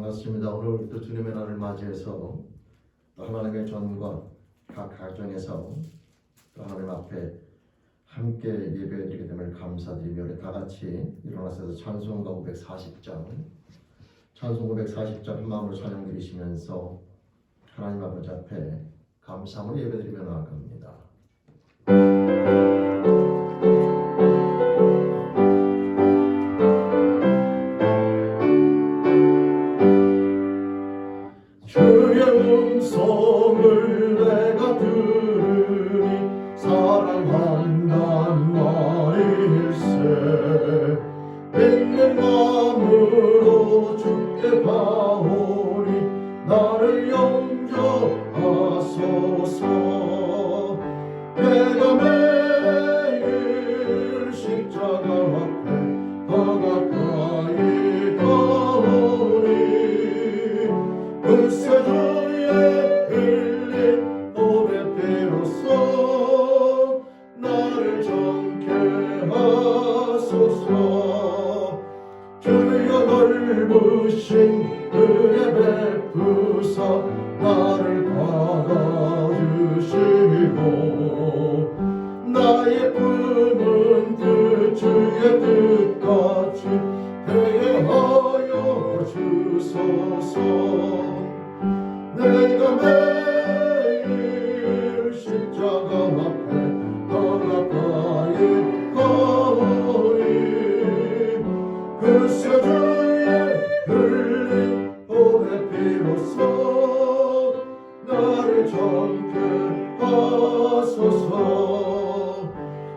반갑습니다. 오늘 또 주님의 날을 맞이해서 또 하나님의 전과 각 가정에서 또 하나님 앞에 함께 예배드리게 됨을 감사드리며 우리 다 같이 일어나서 찬송가 540장 찬송 540장 한 마음으로 찬양 드리시면서 하나님 아버지 앞에 감사함으로 예배드리며 나아갑니다. 주의 음성을 내가 들으니 사랑한단 말일세. 믿는 마음으로 주께 가오니 나를 영접하소서. 내가 매일 십자가 앞에 더 가까이 가오니 그새 주의 흘린 보배 피로써 나를 정케 하소서. 주여 넓으신 은혜 베푸사 나를 받아주시고 나의 품은 뜻 주의 뜻같이 대하여 주소서. 내가 매일 십자가 앞에 더 가까이 가오니 그새 주의 흘린 보배 피로써 나를 정케 하소서.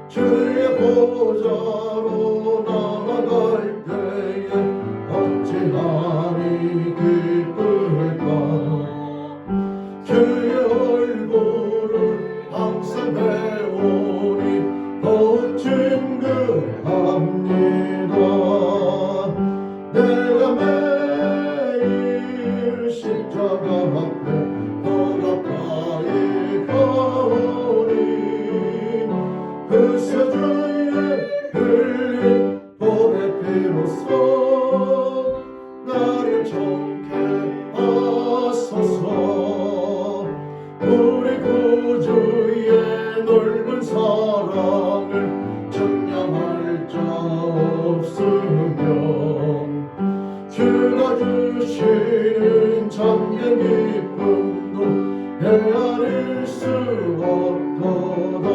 주의 보좌로 나아갈 때에 어찌하니 기쁠까. 주의 얼굴을 항상 배우니 더욱 친근합니다. 내가 매일 십자가 앞에 더 가까이 가오니 그새 주의 흘린 보배 피로써 나를 정케 하소서. 우리 구주의 넓은 사랑을 증명할 자 없으면 주가 주시는 참된 기쁨도 헤아릴 수 없도다.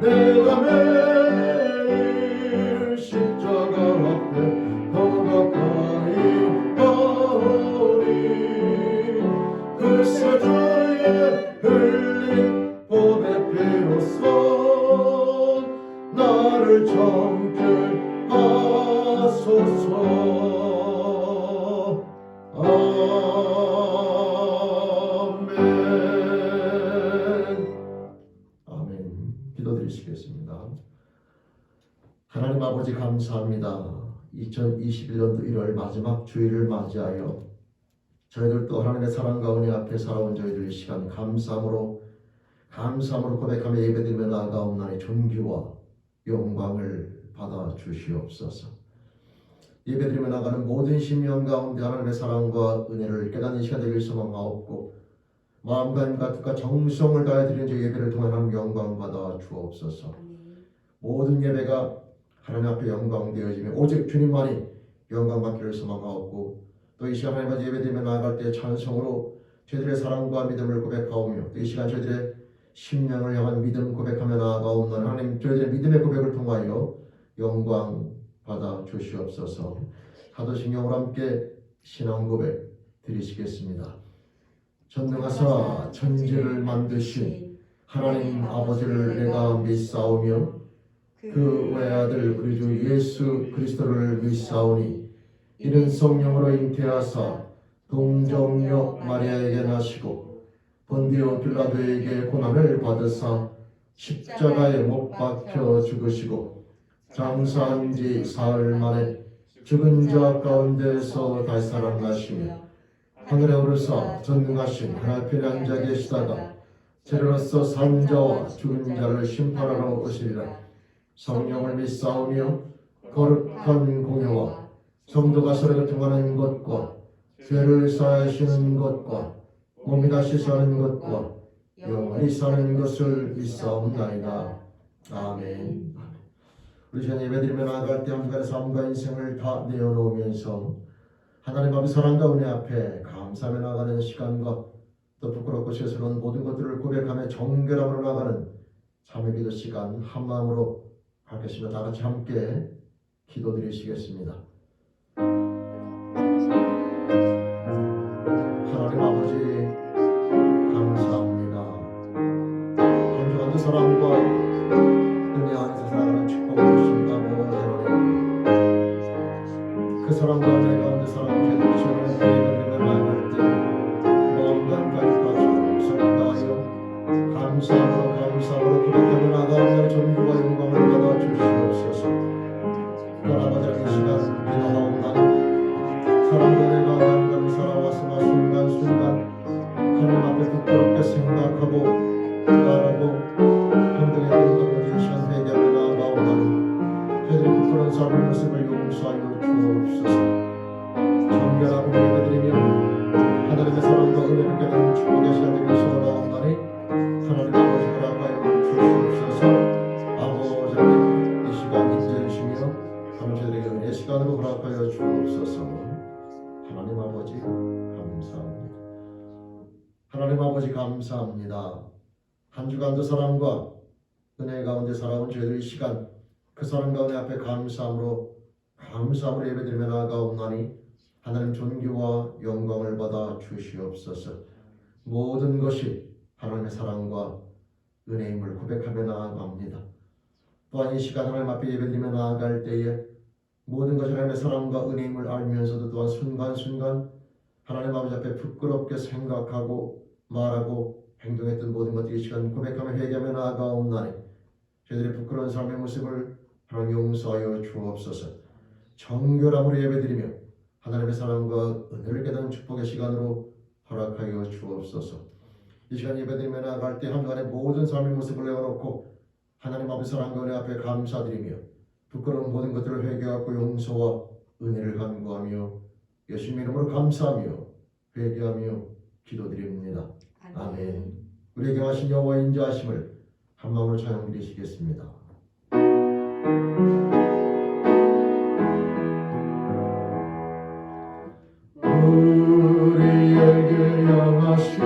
내가 매일 십자가 앞에 더 가까이 가오니 그새 주의 흘린 보배 피로써 나를 정케 하소서. 아멘. 기도드리시겠습니다. 하나님 아버지 감사합니다. 2021년도 1월 마지막 주일을 맞이하여 저희들도 하나님의 사랑과 은혜 앞에 살아온 저희들 이 시간 감사함으로 고백하며 예배드리며 나아가옵나니 존귀와 영광을 받아 주시옵소서. 예배드리며 나가는 모든 심령 가운데 하나님의 사랑과 은혜를 깨닫는 시간 되길 소망하옵고 마음과 힘과 뜻과 정성을 다해 드리는 저 예배를 통해 하나님 영광 받아 주옵소서. 모든 예배가 하나님 앞에 영광되어지며 오직 주님만이 영광 받기를 소망하옵고 또 이 시간 하나님 앞에 예배드리며 나아갈 때 찬송으로 저희들의 사랑과 믿음을 고백하오며 또 이 시간 저희들의 심령을 향한 믿음 고백하며 나아가옵나니 하나님 저희들의 믿음의 고백을 통하여 영광 받아 주시옵소서. 사도신경으로 함께 신앙 고백 드리시겠습니다. 전능하사 천지를 만드신 하나님 아버지를 내가 믿사오며 그 외아들 우리 주 예수 그리스도를 믿사오니 이는 성령으로 잉태하사 동정녀 마리아에게 나시고 본디오 빌라도에게 고난을 받으사 십자가에 못 박혀 죽으시고 장사한 지 사흘 만에 죽은 자 가운데서 다시 살아나시며 하늘에 오르사 전능하신 하나님의 앉아 계시다가 저리로서 산 자와 죽은 자를 심판하러 오시리라. 성령을 믿사오며 거룩한 공회와 성도가 서로를 통하는 것과 죄를 사하시는 것과 몸이 다시 사는 것과 영원히 사는 것을 믿사옵나이다. 아멘. 우리 시간 예배드리며 나아갈 때 한 주간의 삶과 인생을 다 내어놓으면서 하나님 아버지 사랑과 은혜 앞에 감사하며 나아가는 시간과 또 부끄럽고 죄스러운 모든 것들을 고백하며 정결함으로 나아가는 참회 기도 시간 한 마음으로 갖겠습니다. 다 같이 함께 기도드리시겠습니다. 하나님 아버지 감사합니다. 한 주간의 사랑과 은혜 안에서 살아가는 축복을 주신다 아버지 하나님, 그 사랑과 은혜 가운데 살아가는 제대로 시원한 예배를 나아갈 때 마음과 힘까지 감사하여 감사함으로 고백하며 나아가는 존귀와 영광을 받아 주시옵소서. 또한 아버지 하나님, 이 시간 기도하옵나니 사랑과 은혜가 간간히 살아왔으나 순간순간 하나님 앞에 부끄럽게 생각하고 말하고 행동했던 것을 이 시간 회개하며 나아가옵나니 저희들이 부끄러운 삶의 모습을 용서하여 주옵소서. 정결하고 예배드리며 하나님의 사랑과 은혜를 깨닫는 축복의 시간 되길 소원하옵나니 하나님 아버지 허락하여 주시옵소서. 아버지 하나님, 이 시간 인자해 주시며 감사드리게 은혜 시간으로 허락하여 주옵소서. 하나님 아버지 감사합니다. 하나님 아버지 감사합니다. 한 주간도 사랑과 은혜 가운데 살아온 저희들 이 시간 그 사랑과 은혜 앞에 감사함으로 예배드리며 나아가옵나니 하나님 존귀와 영광을 받아 주시옵소서. 모든 것이 하나님의 사랑과 은혜임을 고백하며 나아갑니다. 또한 이 시간 하나님 앞에 예배드리며 나아갈 때에 모든 것이 하나님의 사랑과 은혜임을 알면서도 또한 순간순간 하나님 아버지 앞에 부끄럽게 생각하고 말하고 행동했던 모든 것들이 이 시간 고백하며 회개하며 나아가옵나니 저희들의 부끄러운 삶의 모습을 하나님 용서하여 주옵소서. 정결함으로 예배드리며 하나님의 사랑과 은혜를 깨닫는 축복의 시간으로 허락하여 주옵소서. 이 시간 예배드리며 나아갈 때 한 주간의 모든 삶의 모습을 내어놓고 하나님 아버지 사랑과 은혜 앞에 감사드리며 부끄러운 모든 것들을 회개하고 용서와 은혜를 간구하며 예수님 이름으로 감사하며 회개하며 기도드립니다. 아멘. 우리에게 하신 여호와의 인자하심을 한 마음으로 찬양드리시겠습니다. 우리에게 향하신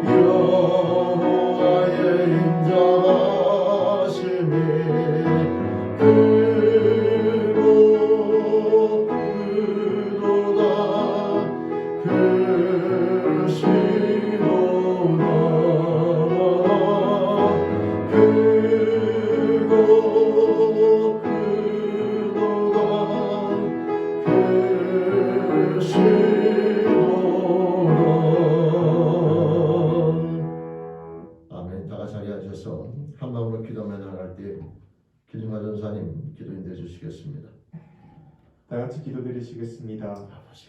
여호와의 인자하심이 크고 크도다 크시도다 크고 크도다 아멘. 다 같이 자리에 앉으셔서 한 마음으로 기도하며 나갈 때 기중하 전사님 기도 인도해 주시겠습니다. 다 같이 기도드리시겠습니다. 아버지,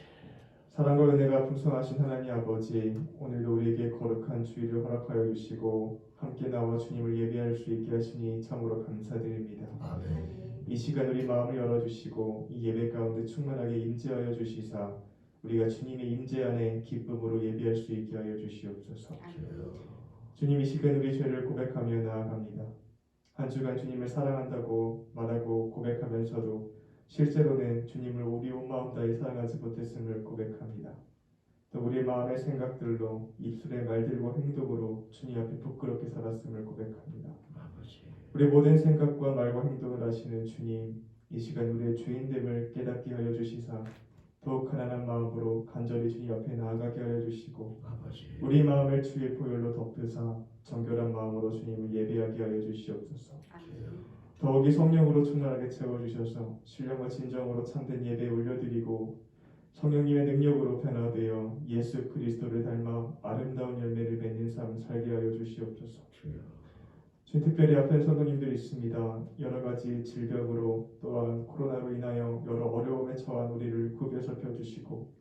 사랑과 은혜가 풍성하신 하나님 아버지, 오늘도 우리에게 거룩한 주일을 허락하여 주시고 함께 나와 주님을 예배할 수 있게 하시니 참으로 감사드립니다. 아멘. 이 시간 우리 마음을 열어주시고 이 예배 가운데 충만하게 임재하여 주시사 우리가 주님의 임재 안에 기쁨으로 예배할 수 있게 하여 주시옵소서. 주님, 이 시간 우리 죄를 고백하며 나아갑니다. 한 주간 주님을 사랑한다고 말하고 고백하면서도 실제로는 주님을 우리 온 마음 다해 사랑하지 못했음을 고백합니다. 또 우리의 마음의 생각들로 입술의 말들과 행동으로 주님 앞에 부끄럽게 살았음을 고백합니다. 우리 모든 생각과 말과 행동을 아시는 주님, 이 시간 우리의 죄인됨을 깨닫게 하여 주시사 더욱 가난한 마음으로 간절히 주님 앞에 나아가게 하여 주시고 우리 마음을 주의 보혈로 덮으사 정결한 마음으로 주님을 예배하게 하여 주시옵소서. 더욱이 성령으로 충만하게 채워주셔서 신령과 진정으로 참된 예배에 올려드리고 성령님의 능력으로 변화되어 예수 그리스도를 닮아 아름다운 열매를 맺는 삶 살게 하여 주시옵소서. 주님, 특별히 아픈 성도님들이 있습니다. 여러 가지 질병으로 또한 코로나로 인하여 여러 어려움에 처한 우리를 구비해 살펴주시고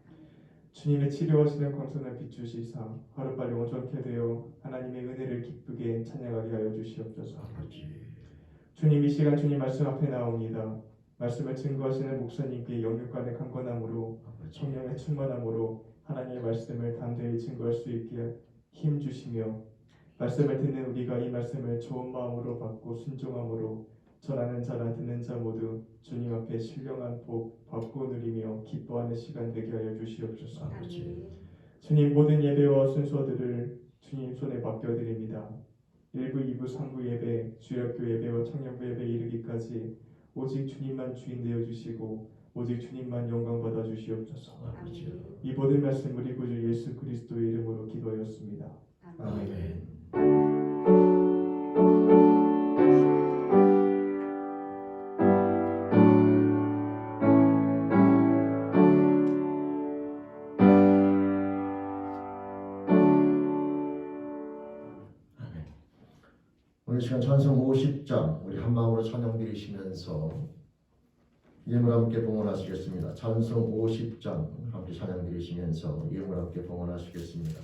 주님의 치료하시는 광선을 비추시사 하루빨리 온전케 되어 하나님의 은혜를 기쁘게 찬양하게 하여 주시옵소서. 주님, 이 시간 주님 말씀 앞에 나옵니다. 말씀을 증거하시는 목사님께 영육간의 강건함으로 성령의 충만함으로 하나님의 말씀을 담대히 증거할 수 있게 힘 주시며 말씀을 듣는 우리가 이 말씀을 좋은 마음으로 받고 순종함으로 전하는 자나 듣는 자 모두 주님 앞에 신령한 복 받고 누리며 기뻐하는 시간 되게 하여 주시옵소서. 아버지. 주님 모든 예배와 순서들을 주님 손에 맡겨드립니다. 1부, 2부, 3부 예배, 주역교 예배와 청년부 예배 이르기까지 오직 주님만 주인 되어 주시고 오직 주님만 영광 받아 주시옵소서. 아버지. 이 모든 말씀 우리 구주 예수 그리스도의 이름으로 기도하였습니다. 아멘. 오늘 시간 찬송 50장 우리 한 마음으로 찬양 드리시면서 이름을 함께 봉헌하시겠습니다. 찬송 50장 함께 찬양 드리시면서 이름을 함께 봉헌하시겠습니다.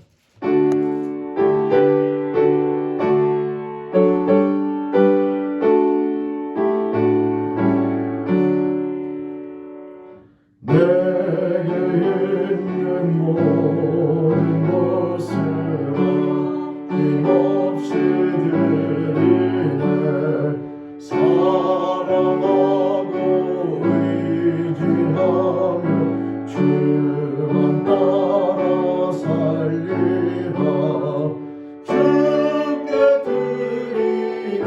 내게 있는 모든 것을 아낌없이 드리네. 사랑하고 의지하며 주만 따라 살리라. 주께 드리네.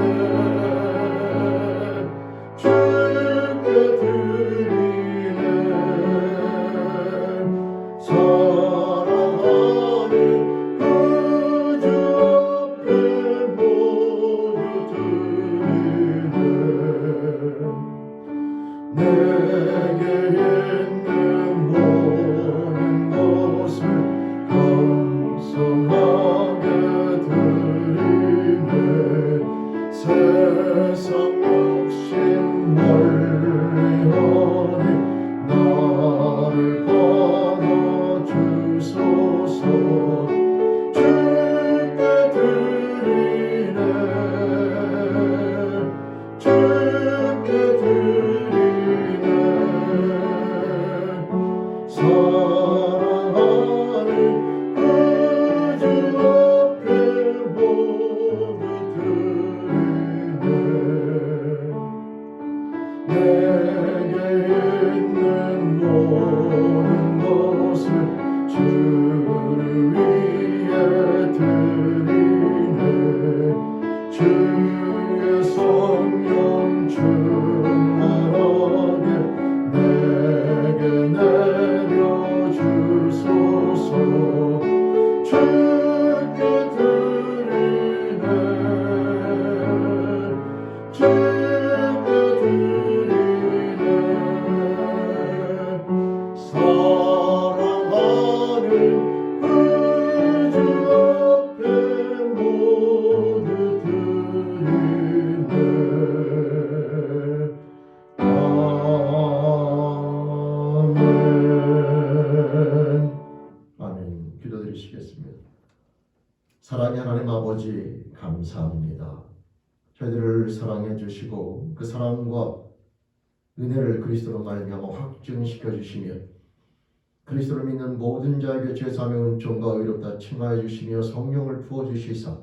주께 드리네. 사랑하는 그 주 앞에 모두 드리네. 내게 있는 모든 것을 겸손하게 드리네. 세상 욕심 멀리하니 나를 받아주소서. 주께 드리네. 주께 드리네. 사랑하는 그 주 앞에 모두 드리네. 내게 있는 모든 것을 주를 위해 드리네. 주의 성령 충만하게 내게 내려주소서. 주께 드리네. 주께 드리네. 사랑하는 그 주 앞에 모두 드리네. 아멘. 아멘. 기도드리시겠습니다. 사랑의 하나님 아버지 감사합니다. 저희들을 사랑해 주시고 그 사랑과 은혜를 그리스도로 말미암아 확증시켜 주시며 그리스도를 믿는 모든 자에게 죄사함의 은총과 의롭다 칭하여 주시며 성령을 부어 주시사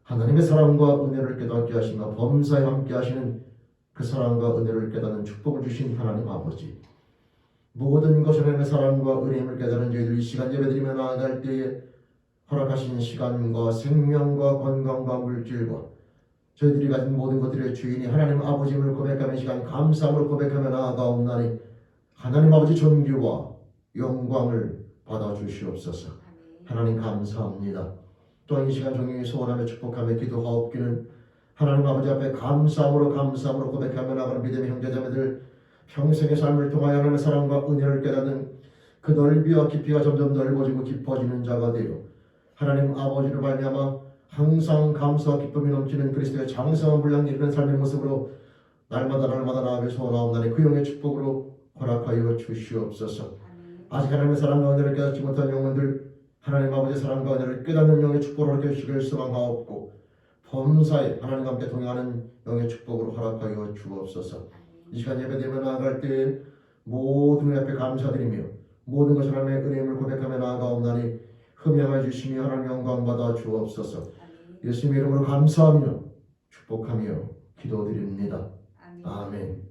하나님의 사랑과 은혜를 깨닫게 하시며 범사에 함께 하시는 그 사랑과 은혜를 깨닫는 축복을 주신 하나님 아버지, 모든 것을 하나님의 사랑과 은혜임을 깨닫는 저희들 이 시간 예배드리며 나아갈 때에 허락하신 시간과 생명과 건강과 물질과 저희들이 가진 모든 것들의 주인이 하나님 아버지임을 고백하는 시간 감사함으로 고백하며 나아가옵나니 하나님 아버지 존귀와 영광을 받아주시옵소서. 하나님 감사합니다. 또한 이 시간 종일 소원하며 축복하며 기도하옵기는 하나님 아버지 앞에 감사함으로 고백하며 나가는 믿음의 형제자매들 평생의 삶을 통하여 하나님의 사랑과 은혜를 깨닫는 그 넓이와 깊이가 점점 넓어지고 깊어지는 자가 되어 하나님 아버지를 말미암아 항상 감사와 기쁨이 넘치는 그리스도의 장성한 분량이 이르는 삶의 모습으로 날마다 나아가 소원하옵나니 그 영의 축복으로 허락하여 주시옵소서. 아직 하나님의 사랑과 은혜를 깨닫지 못한 영혼들 하나님 아버지의 사랑과 은혜를 깨닫는 영의 축복으로 허락해 주시길 소망하옵고 범사에 하나님과 함께 동행하는 영의 축복으로 허락하여 주옵소서. 이 시간 예배드리며 나아갈 때 모든 의 앞에 감사드리며 모든 것을 하나님의 은혜임을 고백하며 나아가옵나니 흠양하여 주시며 하나님 영광 받아 주옵소서. 예수님의 이름으로 감사하며 축복하며 기도드립니다. 아멘.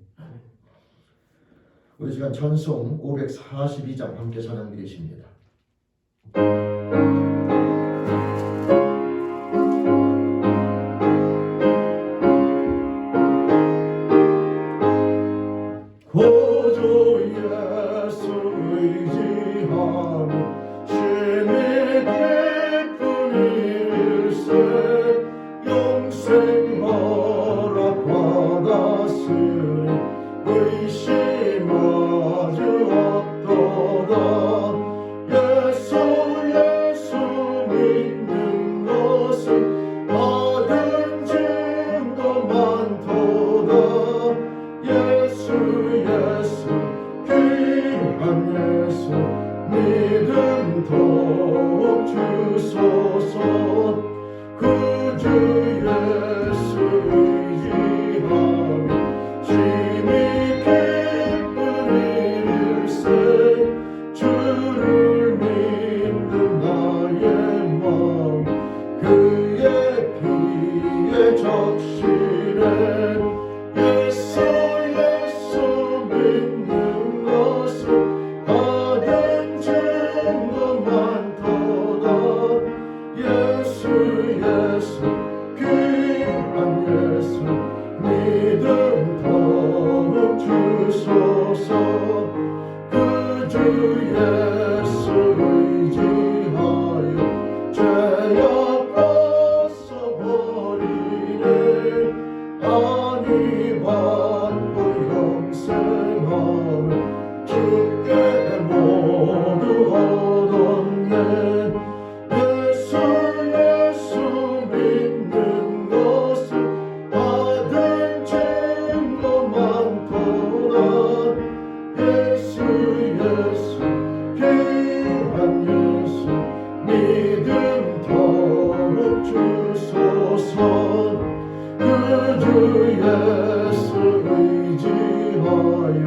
우리 시간 찬송 542장 함께 찬양 드리십니다. 구주 예수 의지하며 심히 기쁜 일세 영생 허락 받았으니 의심하지 없도다. 예수 믿는 것은 받은 증거 많도다. 예수 귀한 예수 믿음 더욱 주소서. 그 주 예수 의지하며 심히 기쁜 일세 주를 믿는 나의 마음 그의 피에 적시네. 예수 믿는 것은 받은 증거 많도다. 예수 귀한 예수 믿음 더욱 주소서. 그 주 예수 의지하여 죄악 벗어버리네. 안위 받고 영생함을 주께 모두 얻었네. 예수 믿는 것은 받은 증거 많도다. 예수 귀한 예수 믿음 더욱 주소서. 그 주 예수 의지하여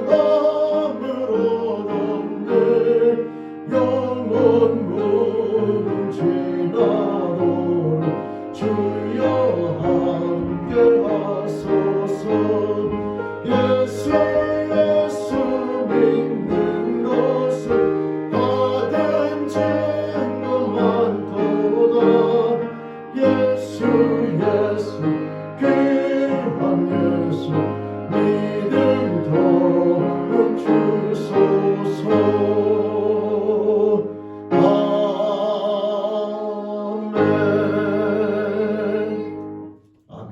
구원함을 얻었네. 영원 무궁지나도록 주여 함께 하소서. 예수 믿는 것은 받은 증거 많도다. 예수 귀한 예수 믿음 더욱 주소서. 아멘.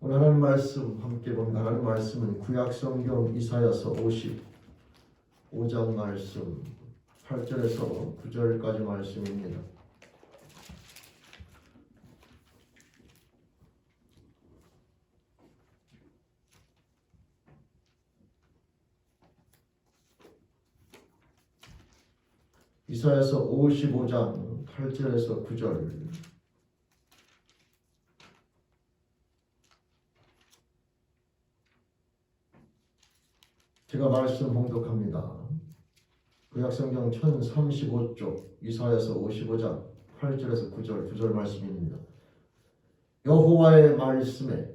오늘 하나님 말씀 함께 봅니다. 하나님 말씀은 구약성경 이사야서 55장 말씀 8절에서 9절까지 말씀입니다. 이사야서 55장 8절에서 9절. 제가 말씀 봉독합니다. 구약성경 1035쪽 이사야서 55장 8절에서 9절 2절 말씀입니다. 여호와의 말씀에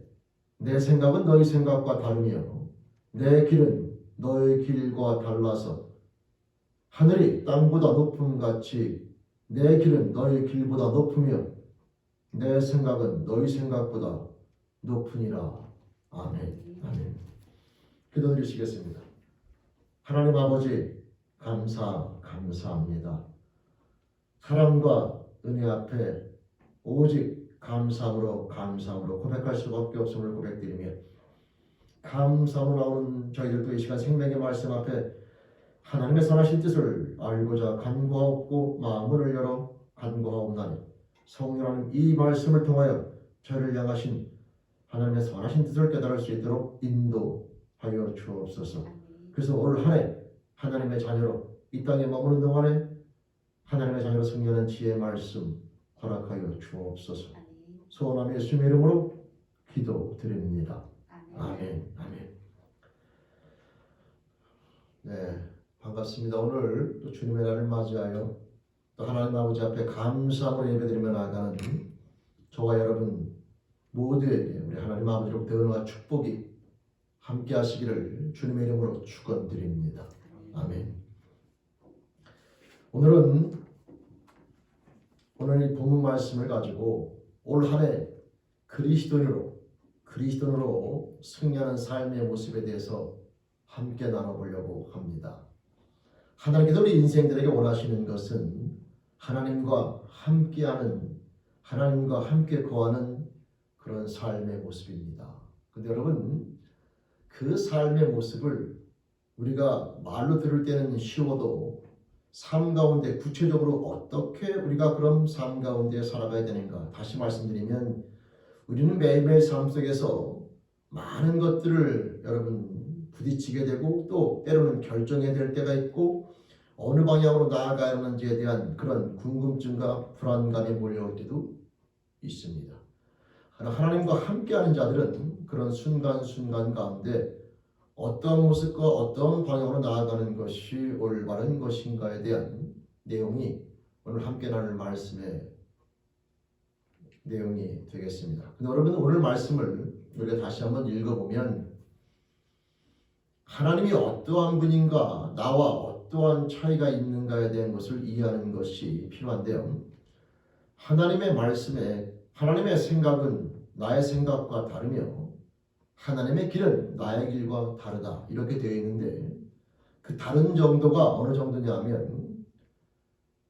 내 생각은 너희 생각과 다르며 내 길은 너희 길과 달라서 하늘이 땅보다 높음같이 내 길은 너희 길보다 높으며 내 생각은 너희 생각보다 높으니라. 아멘. 아멘. 기도드리시겠습니다. 하나님 아버지 감사합니다. 사랑과 은혜 앞에 오직 감사함으로 고백할 수밖에 없음을 고백드리며 감사함으로 나오는 저희들도 이 시간 생명의 말씀 앞에 하나님의 선하신 뜻을 알고자 간구하옵고 마음을 열어 간구하옵나니 성령 하나님 이 말씀을 통하여 저를 향하신 하나님의 선하신 뜻을 깨달을 수 있도록 인도하여 주옵소서. 그래서 올 한 해 하나님의 자녀로 이 땅에 머무는 동안에 하나님의 자녀로 승리하는 지혜의 말씀 허락하여 주옵소서. 소원하며 예수님의 이름으로 기도드립니다. 아멘. 아멘. 네, 반갑습니다. 오늘 또 주님의 날을 맞이하여 또 하나님 아버지 앞에 감사함으로 예배드리며 나아가는 저와 여러분 모두에게 우리 하나님 아버지로부터 은혜와 축복이 함께 하시기를 주님의 이름으로 축원드립니다. 아멘. 오늘 이 본문 말씀을 가지고 올 한 해 그리스도인으로 승리하는 삶의 모습에 대해서 함께 나눠보려고 합니다. 하나님께서 우리 인생들에게 원하시는 것은 하나님과 함께하는, 하나님과 함께 거하는 그런 삶의 모습입니다. 근데 여러분, 그 삶의 모습을 우리가 말로 들을 때는 쉬워도 삶 가운데 구체적으로 어떻게 우리가 그런 삶 가운데 살아가야 되는가? 다시 말씀드리면 우리는 매일매일 삶 속에서 많은 것들을 여러분 부딪히게 되고 또 때로는 결정해야 될 때가 있고 어느 방향으로 나아가야 하는지에 대한 그런 궁금증과 불안감이 몰려올 때도 있습니다. 하나님과 함께하는 자들은 그런 순간순간 가운데 어떤 모습과 어떤 방향으로 나아가는 것이 올바른 것인가에 대한 내용이 오늘 함께 나눌 말씀의 내용이 되겠습니다. 근데 여러분 오늘 말씀을 우리가 다시 한번 읽어보면 하나님이 어떠한 분인가 나와 어떠한 차이가 있는가에 대한 것을 이해하는 것이 필요한데요. 하나님의 말씀에 하나님의 생각은 나의 생각과 다르며 하나님의 길은 나의 길과 다르다 이렇게 되어 있는데 그 다른 정도가 어느 정도냐 하면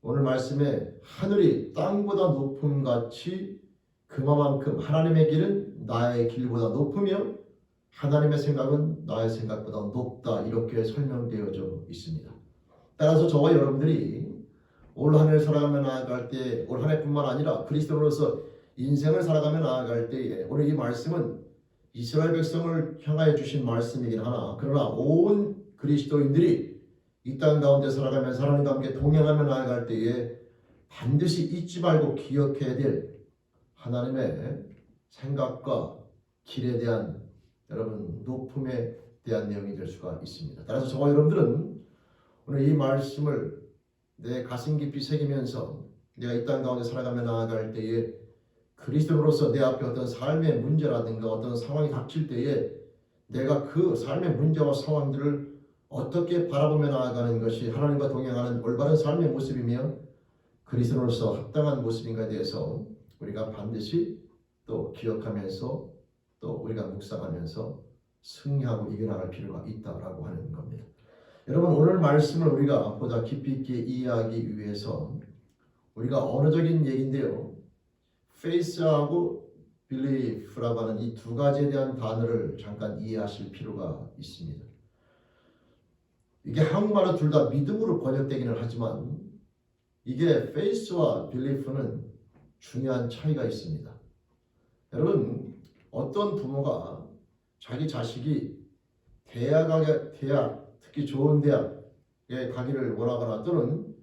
오늘 말씀에 하늘이 땅보다 높음같이 그만큼 하나님의 길은 나의 길보다 높으며 하나님의 생각은 나의 생각보다 높다 이렇게 설명되어져 있습니다. 따라서 저와 여러분들이 올 한 해를 살아가며 나아갈 때 올 한 해뿐만 아니라 그리스도로서 인생을 살아가며 나아갈 때에 오늘 이 말씀은 이스라엘 백성을 향하여 주신 말씀이긴 하나 그러나 온 그리스도인들이 이 땅 가운데 살아가면서 하나님과 함께 동행하며 나아갈 때에 반드시 잊지 말고 기억해야 될 하나님의 생각과 길에 대한 여러분 높음에 대한 내용이 될 수가 있습니다. 따라서 저와 여러분들은 오늘 이 말씀을 내 가슴 깊이 새기면서 내가 이 땅 가운데 살아가며 나아갈 때에 그리스도로서 내 앞에 어떤 삶의 문제라든가 어떤 상황이 닥칠 때에 내가 그 삶의 문제와 상황들을 어떻게 바라보며 나아가는 것이 하나님과 동행하는 올바른 삶의 모습이며 그리스도로서 합당한 모습인가에 대해서 우리가 반드시 또 기억하면서 또 우리가 묵상하면서 승리하고 이겨나갈 필요가 있다라고 하는 겁니다. 여러분 오늘 말씀을 우리가 보다 깊이 있게 이해하기 위해서 우리가 언어적인 얘기인데요. faith하고 belief라고 하는 이 두 가지에 대한 단어를 잠깐 이해하실 필요가 있습니다. 이게 한국말로 둘 다 믿음으로 번역되기는 하지만 이게 faith와 belief는 중요한 차이가 있습니다. 여러분 어떤 부모가 자기 자식이 대학 특히 좋은 대학에 가기를 원하거나 또는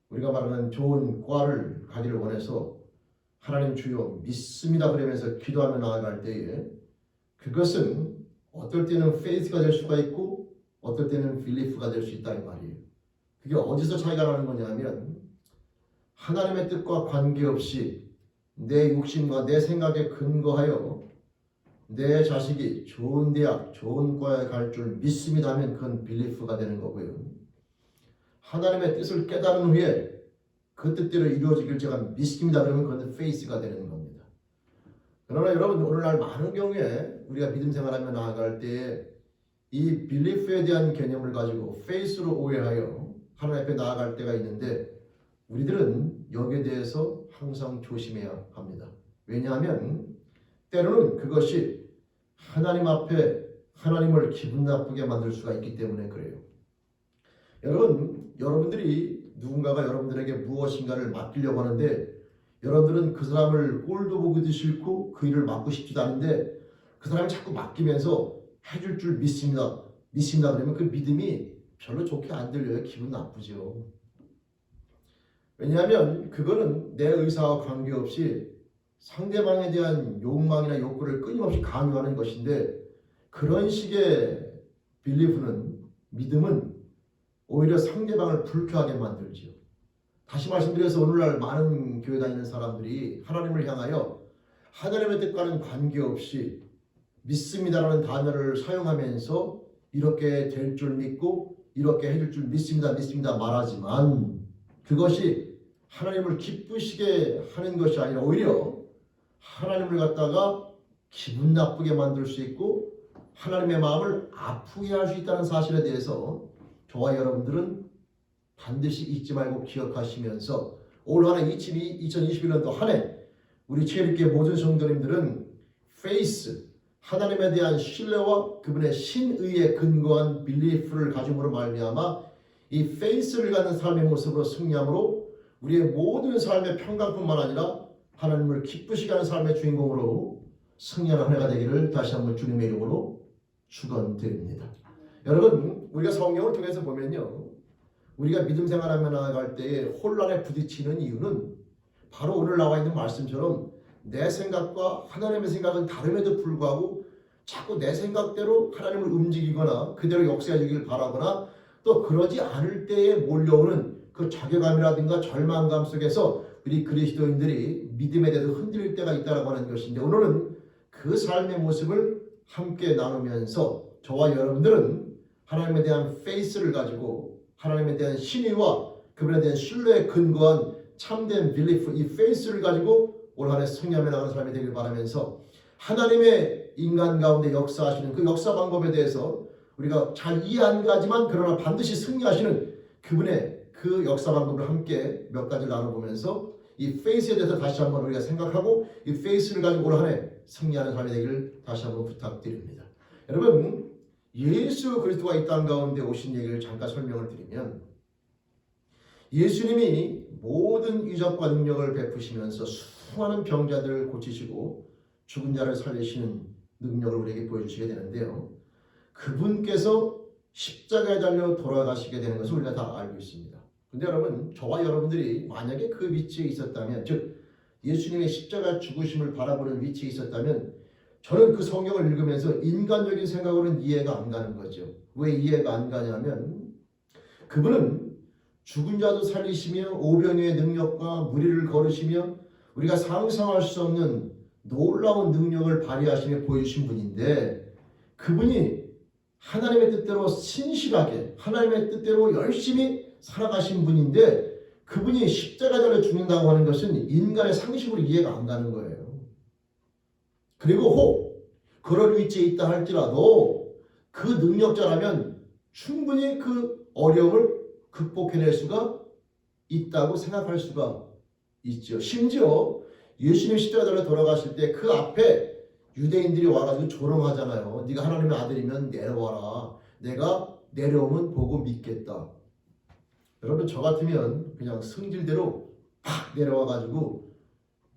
우리가 말하는 좋은 과를 가기를 원해서 하나님 주여 믿습니다 그러면서 기도하며 나아갈 때에 그것은 어떨 때는 faith가 될 수가 있고 어떨 때는 belief가 될 수 있다 이 말이에요. 그게 어디서 차이가 나는 거냐면 하나님의 뜻과 관계없이 내 욕심과 내 생각에 근거하여 내 자식이 좋은 대학, 좋은 과에 갈 줄 믿습니다 하면 그건 belief가 되는 거고요. 하나님의 뜻을 깨달은 후에 그 뜻대로 이루어지길 제가 믿습니다 그러면 그건 faith가 되는 겁니다. 그러나 여러분 오늘날 많은 경우에 우리가 믿음 생활하며 나아갈 때에 이 belief에 대한 개념을 가지고 faith로 오해하여 하나님 앞에 나아갈 때가 있는데 우리들은 여기에 대해서 항상 조심해야 합니다. 왜냐하면 때로는 그것이 하나님 앞에 하나님을 기분 나쁘게 만들 수가 있기 때문에 그래요. 여러분들이 누군가가 여러분들에게 무엇인가를 맡기려고 하는데 여러분들은 그 사람을 꼴도 보기도 싫고 그 일을 맡고 싶지도 않은데 그 사람이 자꾸 맡기면서 해줄 줄 믿습니다 그러면 그 믿음이 별로 좋게 안 들려요. 기분 나쁘죠. 왜냐하면 그거는 내 의사와 관계없이 상대방에 대한 욕망이나 욕구를 끊임없이 강요하는 것인데 그런 식의 빌리프는 믿음은 오히려 상대방을 불쾌하게 만들지요. 다시 말씀드려서 오늘날 많은 교회 다니는 사람들이 하나님을 향하여 하나님의 뜻과는 관계없이 믿습니다라는 단어를 사용하면서 이렇게 될 줄 믿고 이렇게 해줄 줄 믿습니다 말하지만 그것이 하나님을 기쁘시게 하는 것이 아니라 오히려 하나님을 갖다가 기분 나쁘게 만들 수 있고 하나님의 마음을 아프게 할 수 있다는 사실에 대해서 저와 여러분들은 반드시 잊지 말고 기억하시면서 올 한 해 2021년도 한 해 우리 체리교회 모든 성도님들은 페이스 하나님에 대한 신뢰와 그분의 신의에 근거한 빌리프를 가짐으로 말미암아 이 페이스를 갖는 삶의 모습으로 승리함으로 우리의 모든 삶의 평강뿐만 아니라 하나님을 기쁘시게 하는 삶의 주인공으로 승리하는 한 해가 되기를 다시 한번 주님의 이름으로 축원드립니다. 여러분 우리가 성경을 통해서 보면요. 우리가 믿음 생활하며 나아갈 때에 혼란에 부딪히는 이유는 바로 오늘 나와 있는 말씀처럼 내 생각과 하나님의 생각은 다름에도 불구하고 자꾸 내 생각대로 하나님을 움직이거나 그대로 역사해 주길 바라거나 또 그러지 않을 때에 몰려오는 그 자괴감이라든가 절망감 속에서 우리 그리스도인들이 믿음에 대해서 흔들릴 때가 있다고 하는 것인데 오늘은 그 삶의 모습을 함께 나누면서 저와 여러분들은 하나님에 대한 페이스를 가지고 하나님에 대한 신의와 그분에 대한 신뢰에 근거한 참된 빌리프 이 페이스를 가지고 올 한 해 승리하며 나가는 사람이 되길 바라면서 하나님의 인간 가운데 역사하시는 그 역사 방법에 대해서 우리가 잘 이해 안 가지만 그러나 반드시 승리하시는 그분의 그 역사 방법을 함께 몇 가지 나눠보면서 이 페이스에 대해서 다시 한번 우리가 생각하고 이 페이스를 가지고 올 한 해 승리하는 사람이 되기를 다시 한번 부탁드립니다. 여러분 예수 그리스도가 이 땅 가운데 오신 얘기를 잠깐 설명을 드리면 예수님이 모든 이적과 능력을 베푸시면서 수많은 병자들을 고치시고 죽은 자를 살리시는 능력을 우리에게 보여주시게 되는데요. 그분께서 십자가에 달려 돌아가시게 되는 것을 우리가 다 알고 있습니다. 근데 여러분 저와 여러분들이 만약에 그 위치에 있었다면 즉 예수님의 십자가 죽으심을 바라보는 위치에 있었다면 저는 그 성경을 읽으면서 인간적인 생각으로는 이해가 안 가는 거죠. 왜 이해가 안 가냐면 그분은 죽은 자도 살리시며 오병이의 능력과 무리를 걸으시며 우리가 상상할 수 없는 놀라운 능력을 발휘하시며 보여주신 분인데 그분이 하나님의 뜻대로 신실하게 하나님의 뜻대로 열심히 살아가신 분인데 그분이 십자가 달려 죽는다고 하는 것은 인간의 상식으로 이해가 안 가는 거예요. 그리고 혹 그런 위치에 있다 할지라도 그 능력자라면 충분히 그 어려움을 극복해낼 수가 있다고 생각할 수가 있죠. 심지어 예수님 십자가 달려 돌아가실 때 그 앞에 유대인들이 와가지고 조롱하잖아요. 네가 하나님의 아들이면 내려와라. 내가 내려오면 보고 믿겠다. 여러분 저 같으면 그냥 성질대로 팍 내려와가지고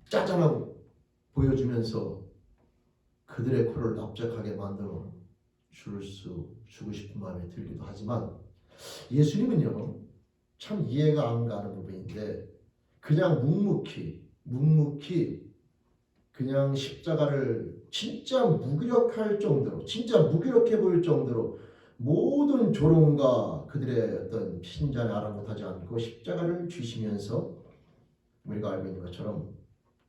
짜잔하고 보여주면서 그들의 코를 납작하게 만들어 주고 싶은 마음이 들기도 하지만 예수님은요 참 이해가 안 가는 부분인데 그냥 묵묵히 그냥 십자가를 진짜 무기력할 정도로 진짜 무기력해 보일 정도로 모든 조롱과 그들의 어떤 핀잔에 아랑곳하지 않고 십자가를 쥐시면서 우리가 알고 있는 것처럼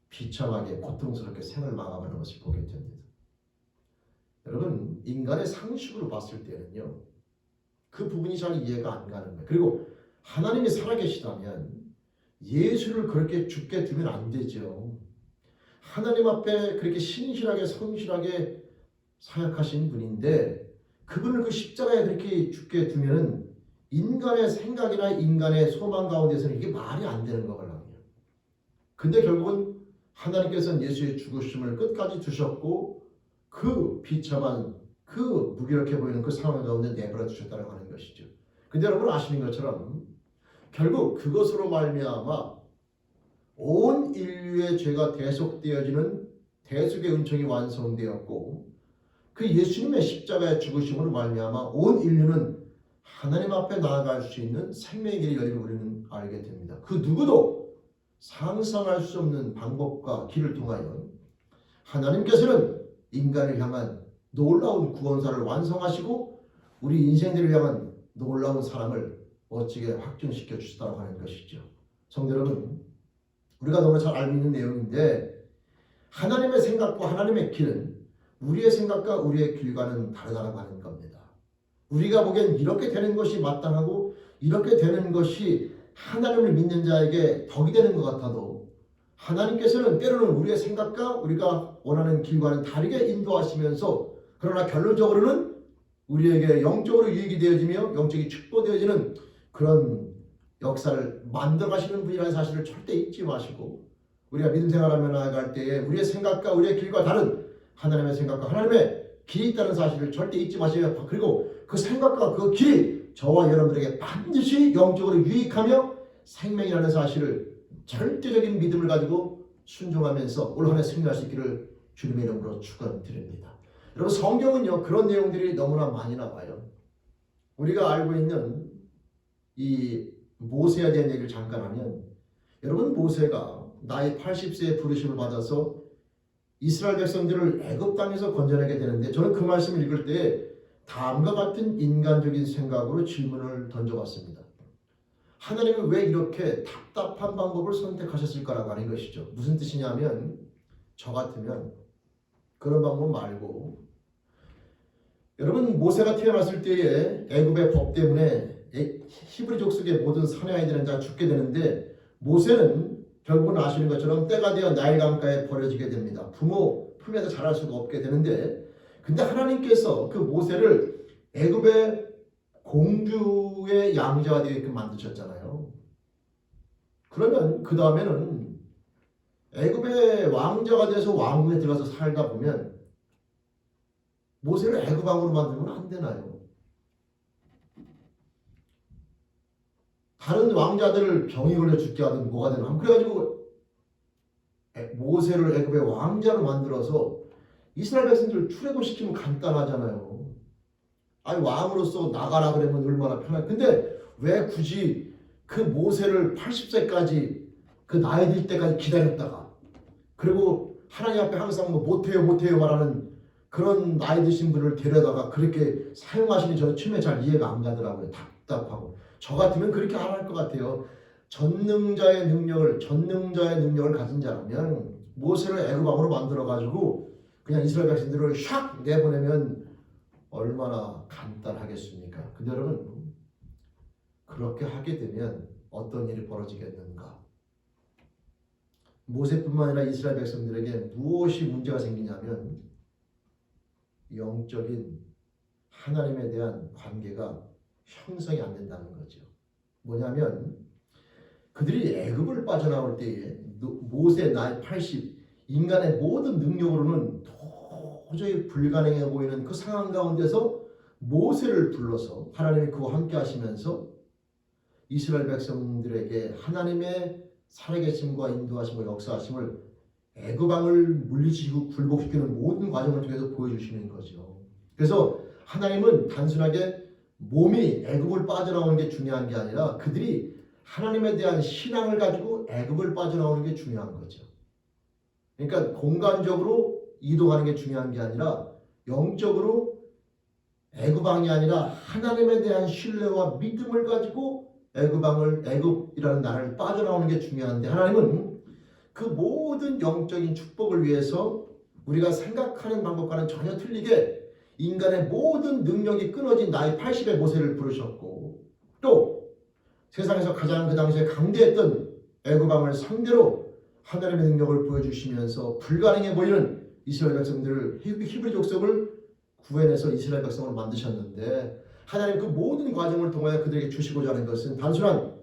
비참하게 고통스럽게 생을 마감하는 것을 보게 됩니다. 여러분 인간의 상식으로 봤을 때는요 그 부분이 잘 이해가 안 가는 거예요. 그리고 하나님이 살아계시다면 예수를 그렇게 죽게 두면 안 되죠. 하나님 앞에 그렇게 신실하게 성실하게 사역하신 분인데 그분을 그 십자가에 그렇게 죽게 두면 인간의 생각이나 인간의 소망 가운데서는 이게 말이 안 되는 거거든요. 근데 결국은 하나님께서는 예수의 죽으심을 끝까지 두셨고 그 비참한 그 무기력해 보이는 그 상황 가운데 내버려 두셨다고 하는 것이죠. 근데 여러분 아시는 것처럼 결국 그것으로 말미암아 온 인류의 죄가 대속되어지는 대속의 은총이 완성되었고 그 예수님의 십자가의 죽으심으로 말미암아 온 인류는 하나님 앞에 나아갈 수 있는 생명의 길이 열림을 우리는 알게 됩니다. 그 누구도 상상할 수 없는 방법과 길을 통하여 하나님께서는 인간을 향한 놀라운 구원사를 완성하시고 우리 인생들을 향한 놀라운 사랑을 멋지게 확증시켜 주시다고 하는 것이죠. 성도 여러분, 우리가 너무 잘 알고 있는 내용인데 하나님의 생각과 하나님의 길은 우리의 생각과 우리의 길과는 다르다고 하는 겁니다. 우리가 보기엔 이렇게 되는 것이 마땅하고 이렇게 되는 것이 하나님을 믿는 자에게 덕이 되는 것 같아도 하나님께서는 때로는 우리의 생각과 우리가 원하는 길과는 다르게 인도하시면서 그러나 결론적으로는 우리에게 영적으로 유익이 되어지며 영적이 축복되어지는 그런 역사를 만들어가시는 분이라는 사실을 절대 잊지 마시고 우리가 믿음 생활하며 나아갈 때에 우리의 생각과 우리의 길과 다른 하나님의 생각과 하나님의 길이 있다는 사실을 절대 잊지 마시고 그리고 그 생각과 그 길이 저와 여러분들에게 반드시 영적으로 유익하며 생명이라는 사실을 절대적인 믿음을 가지고 순종하면서 올 한 해 승리할 수 있기를 주님의 이름으로 축원드립니다. 여러분 성경은요 그런 내용들이 너무나 많이 나와요. 우리가 알고 있는 이 모세에 대한 얘기를 잠깐 하면 여러분 모세가 나이 80세에 부르심을 받아서 이스라엘 백성들을 애굽 땅에서 건져내게 되는데 저는 그 말씀을 읽을 때 다음과 같은 인간적인 생각으로 질문을 던져봤습니다. 하나님은 왜 이렇게 답답한 방법을 선택하셨을까라고 하는 것이죠. 무슨 뜻이냐면 저 같으면 그런 방법 말고 여러분 모세가 태어났을 때에 애굽의 법 때문에 히브리족 속의 모든 사내 아이들은 다 죽게 되는데 모세는 결국은 아시는 것처럼 때가 되어 나일 강가에 버려지게 됩니다. 부모 품에서 자랄 수가 없게 되는데 근데 하나님께서 그 모세를 애굽의 공주의 양자가 되게끔 만드셨잖아요. 그러면 그 다음에는 애굽의 왕자가 돼서 왕궁에 들어가서 살다 보면 모세를 애굽 왕으로 만들면 안 되나요? 다른 왕자들을 병이 걸려 죽게 하든 뭐가 되나 그래가지고 모세를 애굽의 왕자로 만들어서 이스라엘 백성들을 출애굽시키면 간단하잖아요. 아니 왕으로서 나가라 그러면 얼마나 편할. 근데 왜 굳이 그 모세를 80세까지 그 나이 들 때까지 기다렸다가 그리고 하나님 앞에 항상 뭐 못해요 말하는 그런 나이 드신 분을 데려다가 그렇게 사용하시니 저는 처음에 잘 이해가 안 가더라고요. 답답하고. 저 같으면 그렇게 안 할 것 같아요. 전능자의 능력을 가진 자라면 모세를 애굽 왕으로 만들어 가지고 그냥 이스라엘 백성들을 샥 내보내면 얼마나 간단하겠습니까? 근데 여러분 그렇게 하게 되면 어떤 일이 벌어지겠는가? 모세뿐만 아니라 이스라엘 백성들에게 무엇이 문제가 생기냐면 영적인 하나님에 대한 관계가 형성이 안 된다는 거죠. 뭐냐면 그들이 애굽을 빠져나올 때에 모세 나이 80 인간의 모든 능력으로는 도저히 불가능해 보이는 그 상황 가운데서 모세를 불러서 하나님이 그와 함께 하시면서 이스라엘 백성들에게 하나님의 살아계심과 인도하심과 역사하심을 애굽 왕을 물리치고 굴복시키는 모든 과정을 통해서 보여주시는 거죠. 그래서 하나님은 단순하게 몸이 애굽을 빠져나오는 게 중요한 게 아니라 그들이 하나님에 대한 신앙을 가지고 애굽을 빠져나오는 게 중요한 거죠. 그러니까 공간적으로 이동하는 게 중요한 게 아니라 영적으로 애굽 왕이 아니라 하나님에 대한 신뢰와 믿음을 가지고 애굽이라는 나라를 빠져나오는 게 중요한데 하나님은 그 모든 영적인 축복을 위해서 우리가 생각하는 방법과는 전혀 틀리게 인간의 모든 능력이 끊어진 나이 80의 모세를 부르셨고 또 세상에서 가장 그 당시에 강대했던 애굽 왕을 상대로 하나님의 능력을 보여주시면서 불가능해 보이는 이스라엘 백성들을 히브리 족속을 구해내서 이스라엘 백성을 만드셨는데 하나님 그 모든 과정을 통하여 그들에게 주시고자 하는 것은 단순한